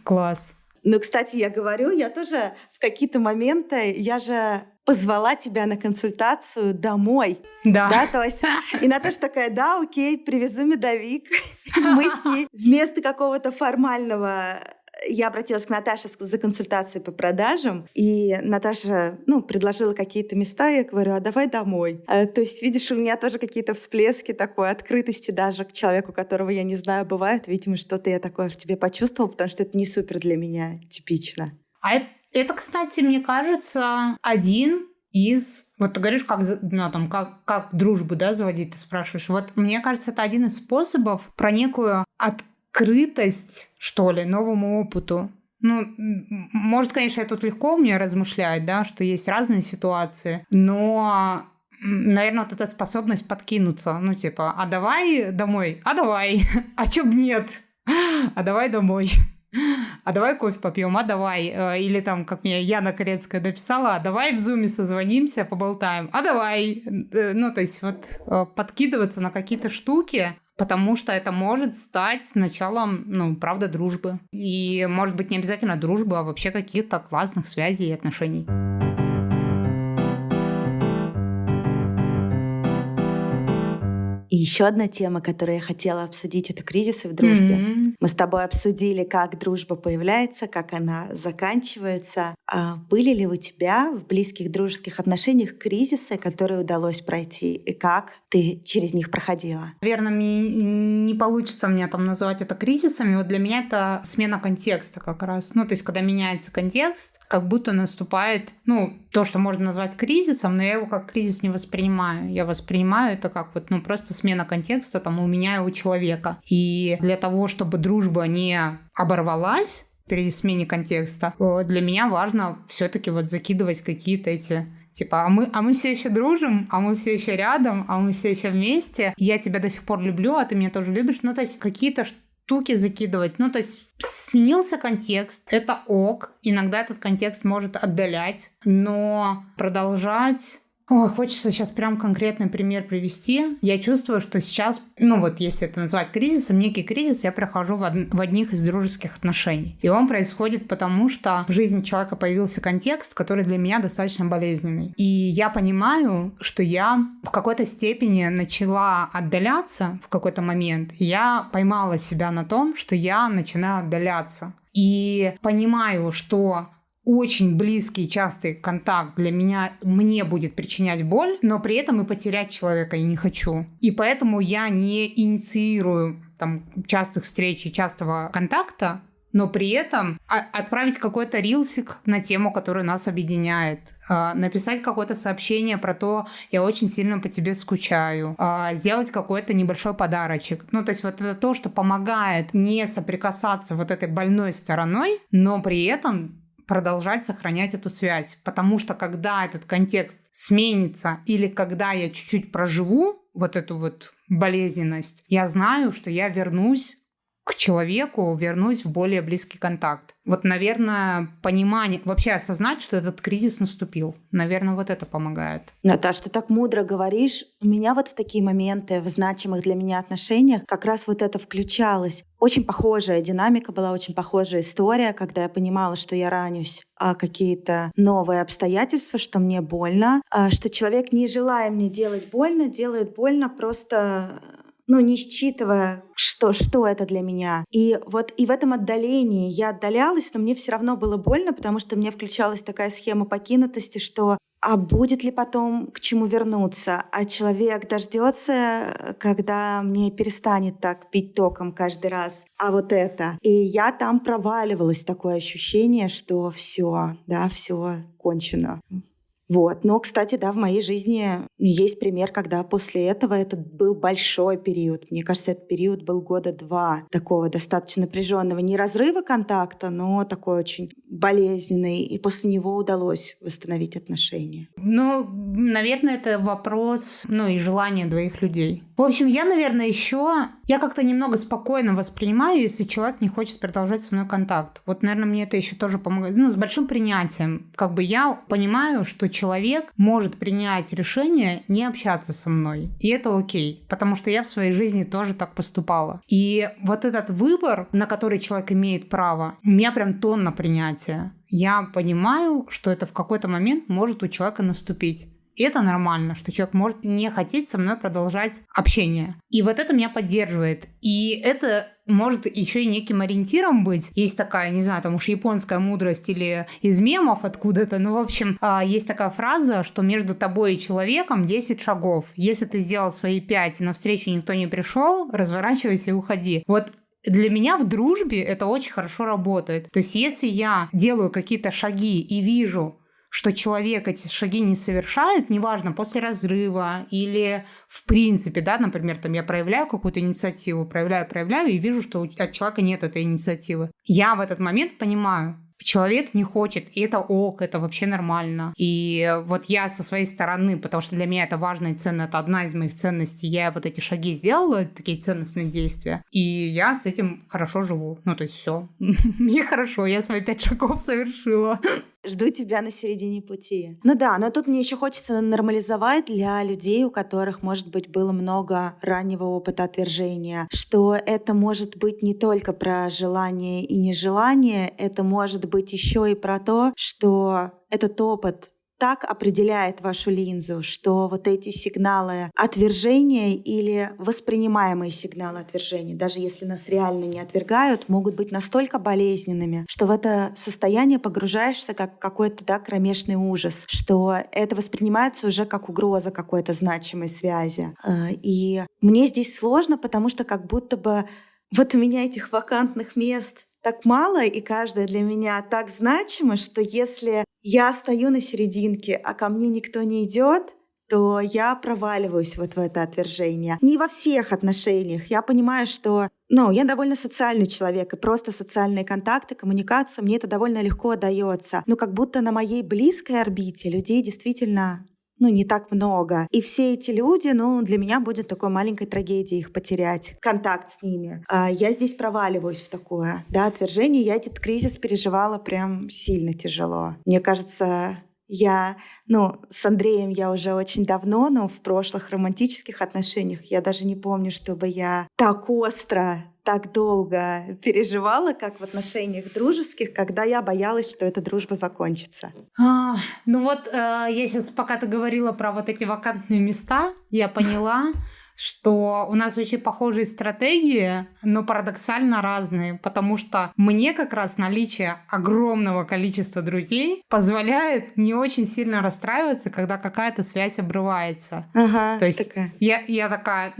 класс. Кстати, я говорю, я тоже в какие-то моменты, я же позвала тебя на консультацию домой. Да. То есть и Наташа такая: да, окей, привезу медовик. И мы с ней вместо какого-то формального... Я обратилась к Наташе за консультацией по продажам, и Наташа, предложила какие-то места, я говорю: а давай домой. То есть, видишь, у меня тоже какие-то всплески такой открытости даже к человеку, которого я не знаю, бывает. Видимо, что-то я такое в тебе почувствовала, потому что это не супер для меня типично. А это, кстати, мне кажется, один из... Вот ты говоришь, как дружбу, да, заводить, ты спрашиваешь. Вот мне кажется, это один из способов про некую открытость, что ли, новому опыту. Может, конечно, тут легко мне размышлять, да, что есть разные ситуации, но, наверное, вот эта способность подкинуться, а давай домой, а давай, а чё б нет, а давай домой. А давай кофе попьем, а давай. Или там, как мне Яна Корецкая написала: а давай в зуме созвонимся, поболтаем, а давай. То есть вот подкидываться на какие-то штуки. потому что это может стать началом, правда, дружбы. И, может быть, не обязательно дружбы, а вообще каких-то классных связей и отношений. И еще одна тема, которую я хотела обсудить, это кризисы в дружбе. Мы с тобой обсудили, как дружба появляется, как она заканчивается. А были ли у тебя в близких дружеских отношениях кризисы, которые удалось пройти, и как ты через них проходила? Наверное, не получится мне там назвать это кризисами. Вот для меня это смена контекста как раз. То есть, когда меняется контекст, как будто наступает, то, что можно назвать кризисом, но я его как кризис не воспринимаю. Я воспринимаю это как просто смена контекста там у меня и у человека. И для того, чтобы дружба не оборвалась при смене контекста, для меня важно все-таки закидывать какие-то эти типа, а мы все еще дружим, а мы все еще рядом, а мы все еще вместе. Я тебя до сих пор люблю, а ты меня тоже любишь. То есть какие-то штуки закидывать. То есть сменился контекст, это ок. Иногда этот контекст может отдалять, но продолжать... Хочется сейчас прям конкретный пример привести. Я чувствую, что сейчас, если это назвать кризисом, некий кризис я прохожу в одних из дружеских отношений. И он происходит потому, что в жизни человека появился контекст, который для меня достаточно болезненный. И я понимаю, что я в какой-то степени начала отдаляться в какой-то момент. И я поймала себя на том, что я начинаю отдаляться. И понимаю, что очень близкий, частый контакт мне будет причинять боль, но при этом и потерять человека я не хочу. И поэтому я не инициирую частых встреч и частого контакта, но при этом отправить какой-то рилсик на тему, которая нас объединяет, написать какое-то сообщение про то, я очень сильно по тебе скучаю, сделать какой-то небольшой подарочек. То есть это то, что помогает не соприкасаться этой больной стороной, но при этом продолжать сохранять эту связь. Потому что когда этот контекст сменится или когда я чуть-чуть проживу эту болезненность, я знаю, что я вернусь к человеку, вернусь в более близкий контакт. Наверное, понимание, вообще осознать, что этот кризис наступил. Наверное, это помогает. Наташ, ты так мудро говоришь. У меня в такие моменты в значимых для меня отношениях как раз это включалось. Очень похожая динамика была, очень похожая история, когда я понимала, что я ранюсь о какие-то новые обстоятельства, что мне больно, что человек, не желая мне делать больно, делает больно просто... не считывая, что это для меня. И в этом отдалении я отдалялась, но мне все равно было больно, потому что мне включалась такая схема покинутости, что а будет ли потом к чему вернуться? А человек дождется, когда мне перестанет так бить током каждый раз. А это. И я там проваливалась, такое ощущение, что все кончено. Но, кстати, в моей жизни есть пример, когда после этого это был большой период. Мне кажется, этот период был 2 года такого достаточно напряженного, не разрыва контакта, но такой очень болезненный. И после него удалось восстановить отношения. Наверное, это вопрос, и желания двоих людей. В общем, я как-то немного спокойно воспринимаю, если человек не хочет продолжать со мной контакт. Наверное, мне это еще тоже помогает. С большим принятием. Я понимаю, что человек может принять решение не общаться со мной. И это окей. Потому что я в своей жизни тоже так поступала. И этот выбор, на который человек имеет право, у меня прям тонна принятия. Я понимаю, что это в какой-то момент может у человека наступить. И это нормально, что человек может не хотеть со мной продолжать общение. И это меня поддерживает. И это может еще и неким ориентиром быть. Есть такая, не знаю, уж японская мудрость или из мемов откуда-то. В общем, есть такая фраза, что между тобой и человеком 10 шагов. Если ты сделал свои 5, и навстречу никто не пришел, разворачивайся и уходи. Для меня в дружбе это очень хорошо работает. То есть если я делаю какие-то шаги и вижу, что человек эти шаги не совершает, неважно, после разрыва или в принципе, например, я проявляю какую-то инициативу, проявляю и вижу, что от человека нет этой инициативы. Я в этот момент понимаю, человек не хочет, и это ок, это вообще нормально. И я со своей стороны, потому что для меня это важно и ценно, это одна из моих ценностей, я эти шаги сделала, такие ценностные действия, и я с этим хорошо живу. То есть все. Мне хорошо, я свои 5 шагов совершила. Жду тебя на середине пути. Ну да, но тут мне еще хочется нормализовать для людей, у которых, может быть, было много раннего опыта отвержения, что это может быть не только про желание и нежелание, это может быть еще и про то, что этот опыт так определяет вашу линзу, что вот эти сигналы отвержения или воспринимаемые сигналы отвержения, даже если нас реально не отвергают, могут быть настолько болезненными, что в это состояние погружаешься как какой-то кромешный ужас, что это воспринимается уже как угроза какой-то значимой связи. И мне здесь сложно, потому что как будто бы вот у меня этих вакантных мест так мало, и каждая для меня так значима, что если я стою на серединке, а ко мне никто не идет, то я проваливаюсь вот в это отвержение. Не во всех отношениях. Я понимаю, что я довольно социальный человек, и просто социальные контакты, коммуникация, мне это довольно легко дается. Но как будто на моей близкой орбите людей действительно не так много. И все эти люди, для меня будет такой маленькой трагедией их потерять, контакт с ними. Я здесь проваливаюсь в такое, отвержение. Я этот кризис переживала прям сильно тяжело. Мне кажется, с Андреем я уже очень давно, но в прошлых романтических отношениях я даже не помню, чтобы я так остро, так долго переживала, как в отношениях дружеских, когда я боялась, что эта дружба закончится. Я сейчас, пока ты говорила про вот эти вакантные места, я поняла, что у нас очень похожие стратегии, но парадоксально разные, потому что мне как раз наличие огромного количества друзей позволяет не очень сильно расстраиваться, когда какая-то связь обрывается. Ага, то есть такая. Я такая,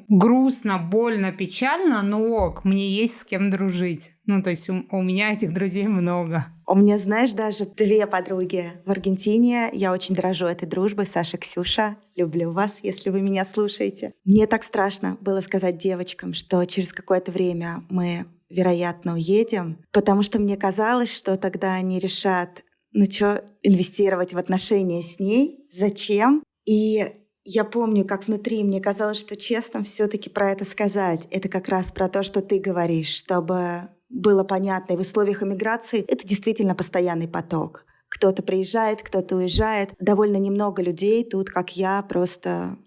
грустно, больно, печально, но ок, мне есть с кем дружить. То есть у меня этих друзей много. У меня, знаешь, даже 2 подруги в Аргентине. Я очень дорожу этой дружбой. Саша, Ксюша, люблю вас, если вы меня слушаете. Мне так страшно было сказать девочкам, что через какое-то время мы, вероятно, уедем, потому что мне казалось, что тогда они решат, инвестировать в отношения с ней, зачем? И я помню, как внутри мне казалось, что честно все-таки про это сказать. Это как раз про то, что ты говоришь, чтобы было понятно. И в условиях эмиграции это действительно постоянный поток. Кто-то приезжает, кто-то уезжает. Довольно немного людей тут, как я, просто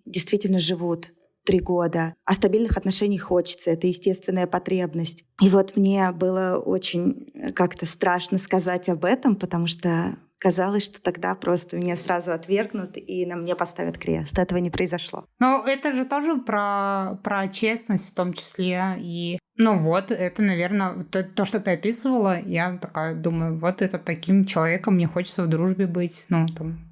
действительно живут 3 года. А стабильных отношений хочется. Это естественная потребность. И вот мне было очень как-то страшно сказать об этом, потому что казалось, что тогда просто меня сразу отвергнут и на мне поставят крест. Этого не произошло. Но это же тоже про честность в том числе. И это, наверное, то, что ты описывала, я такая думаю, вот это таким человеком мне хочется в дружбе быть.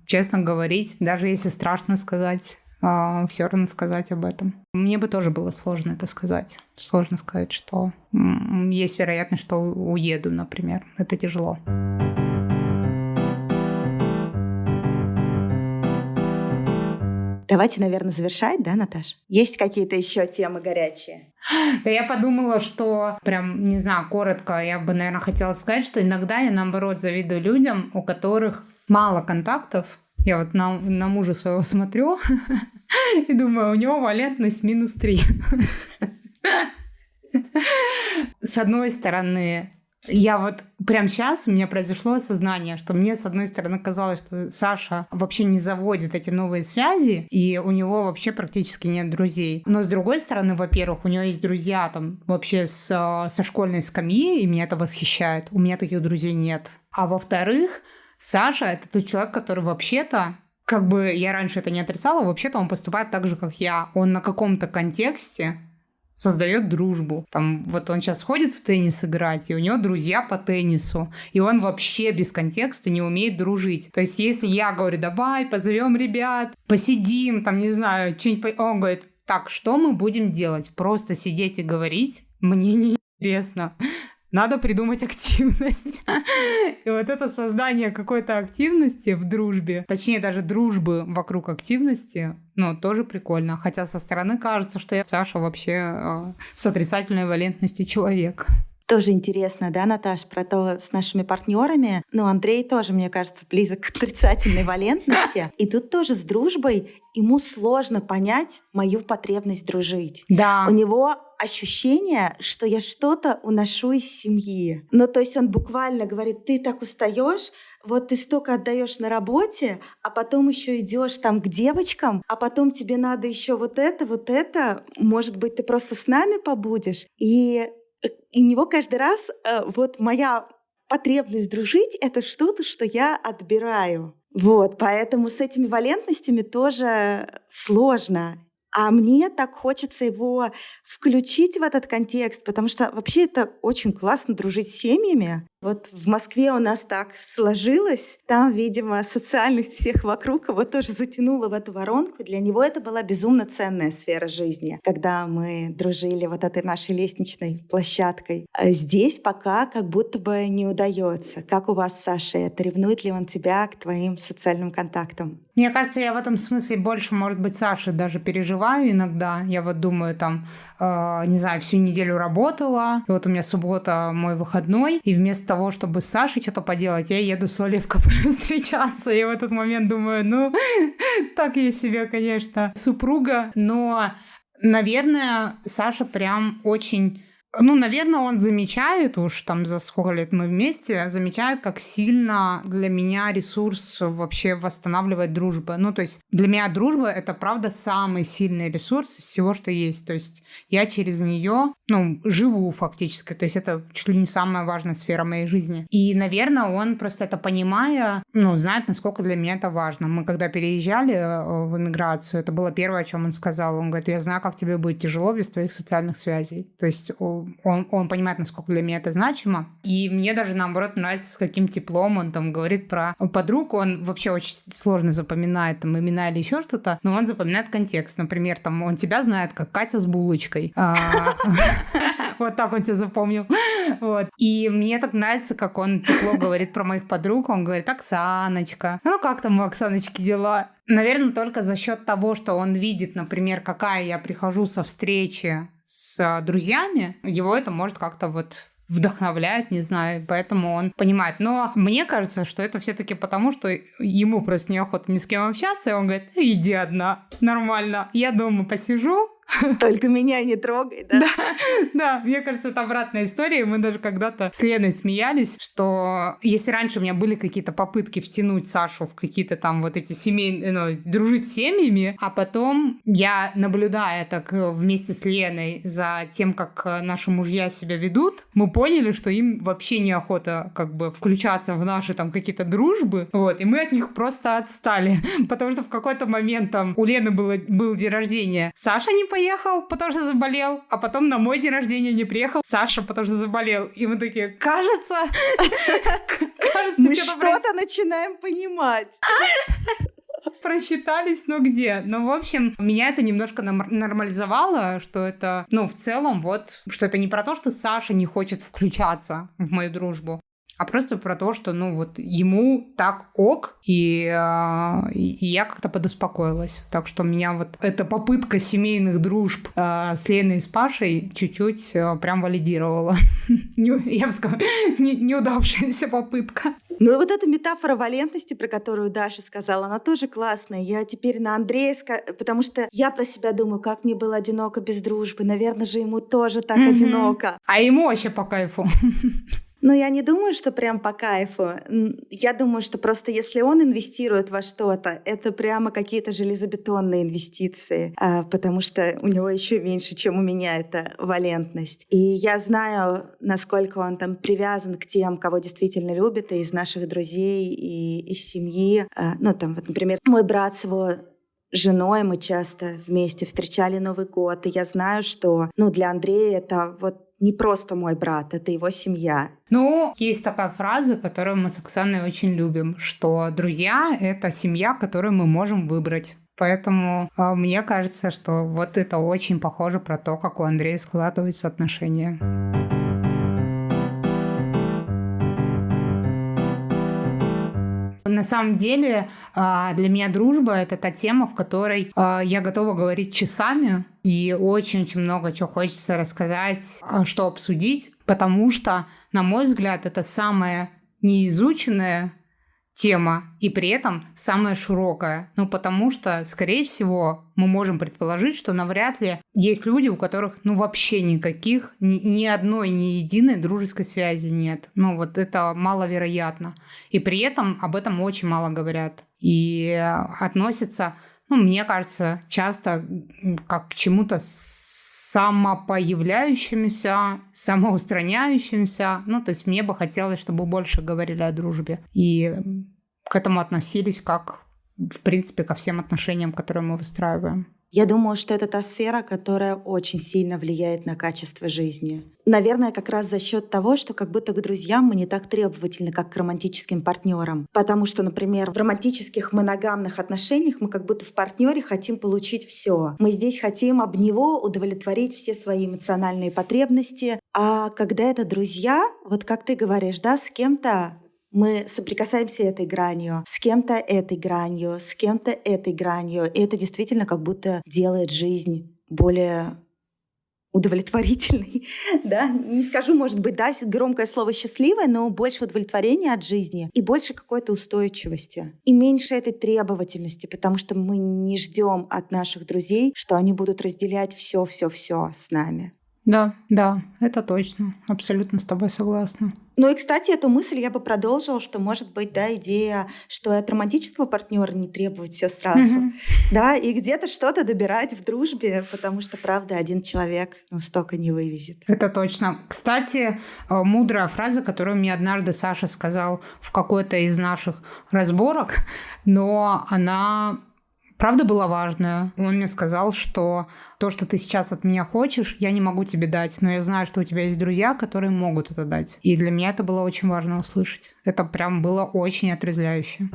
Честно говорить, даже если страшно сказать, все равно сказать об этом. Мне бы тоже было сложно это сказать. Сложно сказать, что есть вероятность, что уеду, например. Это тяжело. Давайте, наверное, завершать, да, Наташ? Есть какие-то еще темы горячие? Да я подумала, что прям, не знаю, коротко я бы, наверное, хотела сказать, что иногда я, наоборот, завидую людям, у которых мало контактов. Я вот на мужа своего смотрю и думаю, у него валентность -3. С одной стороны, я вот прямо сейчас у меня произошло осознание, что мне, с одной стороны, казалось, что Саша вообще не заводит эти новые связи, и у него вообще практически нет друзей. Но с другой стороны, во-первых, у него есть друзья вообще со школьной скамьи, и меня это восхищает. У меня таких друзей нет. А во-вторых, Саша — это тот человек, который вообще-то, как бы я раньше это не отрицала, вообще-то он поступает так же, как я. Он на каком-то контексте создает дружбу. Он сейчас ходит в теннис играть, и у него друзья по теннису. И он вообще без контекста не умеет дружить. То есть, если я говорю, давай позовем ребят, посидим, не знаю, что-нибудь... Он говорит, так, что мы будем делать? Просто сидеть и говорить? Мне не интересно. Надо придумать активность. И вот это создание какой-то активности в дружбе, точнее даже дружбы вокруг активности, тоже прикольно. Хотя со стороны кажется, что Саша вообще с отрицательной валентностью человек. Тоже интересно, да, Наташ, про то с нашими партнерами. Ну, Андрей тоже, мне кажется, близок к отрицательной валентности. И тут тоже с дружбой ему сложно понять мою потребность дружить. Да. У него ощущение, что я что-то уношу из семьи. Ну, то есть он буквально говорит: ты так устаешь, вот ты столько отдаешь на работе, а потом еще идешь там к девочкам, а потом тебе надо еще вот это. Может быть, ты просто с нами побудешь? И у него каждый раз вот моя потребность дружить — это что-то, что я отбираю. Вот, поэтому с этими валентностями тоже сложно. А мне так хочется его включить в этот контекст, потому что вообще это очень классно дружить с семьями. Вот в Москве у нас так сложилось. Там, видимо, социальность всех вокруг его тоже затянула в эту воронку. Для него это была безумно ценная сфера жизни, когда мы дружили вот этой нашей лестничной площадкой. А здесь пока как будто бы не удается. Как у вас, Саша, это? Ревнует ли он тебя к твоим социальным контактам? Мне кажется, я в этом смысле больше, может быть, Саши даже переживаю иногда. Я вот думаю, там, не знаю, всю неделю работала, и вот у меня суббота мой выходной, и вместо того, чтобы с Сашей что-то поделать, я еду с Олей в кафе встречаться. И в этот момент думаю, ну, так я себе, конечно, супруга. Но, наверное, Саша прям очень... Ну, наверное, он замечает уж там за сколько лет мы вместе, замечает, как сильно для меня ресурс вообще восстанавливает дружба. Ну, то есть для меня дружба — это, правда, самый сильный ресурс из всего, что есть. То есть я через нее, ну, живу фактически. То есть это чуть ли не самая важная сфера моей жизни. И, наверное, он просто это понимая, ну, знает, насколько для меня это важно. Мы когда переезжали в эмиграцию, это было первое, о чем он сказал. Он говорит: я знаю, как тебе будет тяжело без твоих социальных связей. То есть он понимает, насколько для меня это значимо. И мне даже, наоборот, нравится, с каким теплом он там говорит про подруг. Он вообще очень сложно запоминает там имена или еще что-то, но он запоминает контекст. Например, там он тебя знает как Катя с булочкой. Вот так он тебя запомнил. И мне так нравится, как он тепло говорит про моих подруг. Он говорит: Оксаночка. Ну, как там у Оксаночки дела? Наверное, только за счет того, что он видит, например, какая я прихожу со встречи с друзьями, его это может как-то вот вдохновляет, не знаю, поэтому он понимает. Но мне кажется, что это все-таки потому, что ему просто неохота ни с кем общаться, и он говорит: иди одна, нормально, я дома посижу. Только меня не трогай, да? Да, мне кажется, это обратная история. Мы даже когда-то с Леной смеялись, что если раньше у меня были какие-то попытки втянуть Сашу в какие-то там вот эти семейные, ну, дружить с семьями, а потом я, наблюдая так вместе с Леной за тем, как наши мужья себя ведут, мы поняли, что им вообще неохота как бы включаться в наши там какие-то дружбы, вот, и мы от них просто отстали, потому что в какой-то момент там у Лены был день рождения, Саша не поехал, потому что заболел, а потом на мой день рождения не приехал Саша, потому что заболел. И мы такие: кажется, мы что-то начинаем понимать. Просчитались, но где? Ну, в общем, меня это немножко нормализовало, что это, ну, в целом, вот, что это не про то, что Саша не хочет включаться в мою дружбу, а просто про то, что, ну, вот ему так ок, и я как-то подуспокоилась. Так что меня вот эта попытка семейных дружб с Леной и с Пашей чуть-чуть прям валидировала. Я бы сказала, неудавшаяся попытка. Ну и вот эта метафора валентности, про которую Даша сказала, она тоже классная. Я теперь на Андрея, потому что я про себя думаю, как мне было одиноко без дружбы. Наверное же, ему тоже так одиноко. А ему вообще по кайфу. Ну, я не думаю, что прям по кайфу. Я думаю, что просто если он инвестирует во что-то, это прямо какие-то железобетонные инвестиции, потому что у него еще меньше, чем у меня, это валентность. И я знаю, насколько он там привязан к тем, кого действительно любит, и из наших друзей, и из семьи. Ну, там, вот, например, мой брат с его женой, мы часто вместе встречали Новый год, и я знаю, что, ну, для Андрея это вот не просто мой брат, это его семья. Ну, есть такая фраза, которую мы с Оксаной очень любим, что друзья — это семья, которую мы можем выбрать. Поэтому мне кажется, что вот это очень похоже про то, как у Андрея складываются отношения. На На самом деле, для меня дружба — это та тема, в которой я готова говорить часами, и очень-очень много чего хочется рассказать, что обсудить, потому что, на мой взгляд, это самая неизученная тема и при этом самая широкая. Ну, потому что, скорее всего, мы можем предположить, что навряд ли есть люди, у которых, вообще никаких, ни одной, ни единой дружеской связи нет. Вот это маловероятно. И при этом об этом очень мало говорят. И относятся, мне кажется, часто как к чему-то самопоявляющимся, самоустраняющимся. То есть мне бы хотелось, чтобы больше говорили о дружбе. И к этому относились как, в принципе, ко всем отношениям, которые мы выстраиваем. Я думаю, что это та сфера, которая очень сильно влияет на качество жизни. Наверное, как раз за счет того, что как будто к друзьям мы не так требовательны, как к романтическим партнерам. Потому что, например, в романтических моногамных отношениях мы как будто в партнере хотим получить все. Мы здесь хотим об него удовлетворить все свои эмоциональные потребности. А когда это друзья, вот как ты говоришь, да, с кем-то мы соприкасаемся этой гранью, с кем-то этой гранью, с кем-то этой гранью. И это действительно как будто делает жизнь более удовлетворительной. Да? Не скажу, может быть, да, громкое слово «счастливое», но больше удовлетворения от жизни и больше какой-то устойчивости. И меньше этой требовательности, потому что мы не ждем от наших друзей, что они будут разделять все-все-все с нами. Да, это точно. Абсолютно с тобой согласна. Ну и, кстати, эту мысль я бы продолжила, что, может быть, да, идея, что от романтического партнера не требовать все сразу, да, и где-то что-то добирать в дружбе, потому что, правда, один человек столько не вывезет. Это точно. Кстати, мудрая фраза, которую мне однажды Саша сказал в какой-то из наших разборок, но она правда была важная. Он мне сказал, что то, что ты сейчас от меня хочешь, я не могу тебе дать, но я знаю, что у тебя есть друзья, которые могут это дать. И для меня это было очень важно услышать. Это прям было очень отрезвляюще.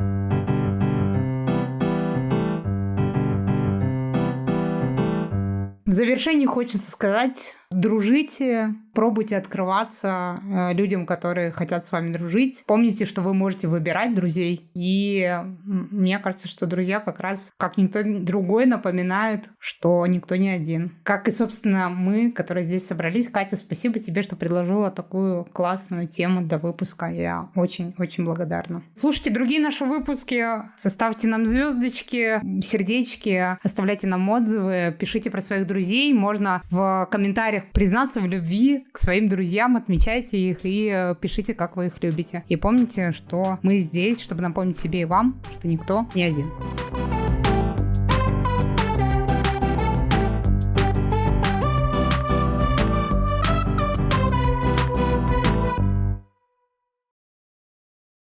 В завершении хочется сказать: дружите, пробуйте открываться людям, которые хотят с вами дружить. Помните, что вы можете выбирать друзей. И мне кажется, что друзья как раз, как никто другой, напоминают, что никто не один. Как и, собственно, мы, которые здесь собрались. Катя, спасибо тебе, что предложила такую классную тему для выпуска. Я очень-очень благодарна. Слушайте другие наши выпуски, ставьте нам звездочки, сердечки, оставляйте нам отзывы, пишите про своих друзей. Можно в комментариях признаться в любви к своим друзьям, отмечайте их и пишите, как вы их любите. И помните, что мы здесь, чтобы напомнить себе и вам, что никто не один.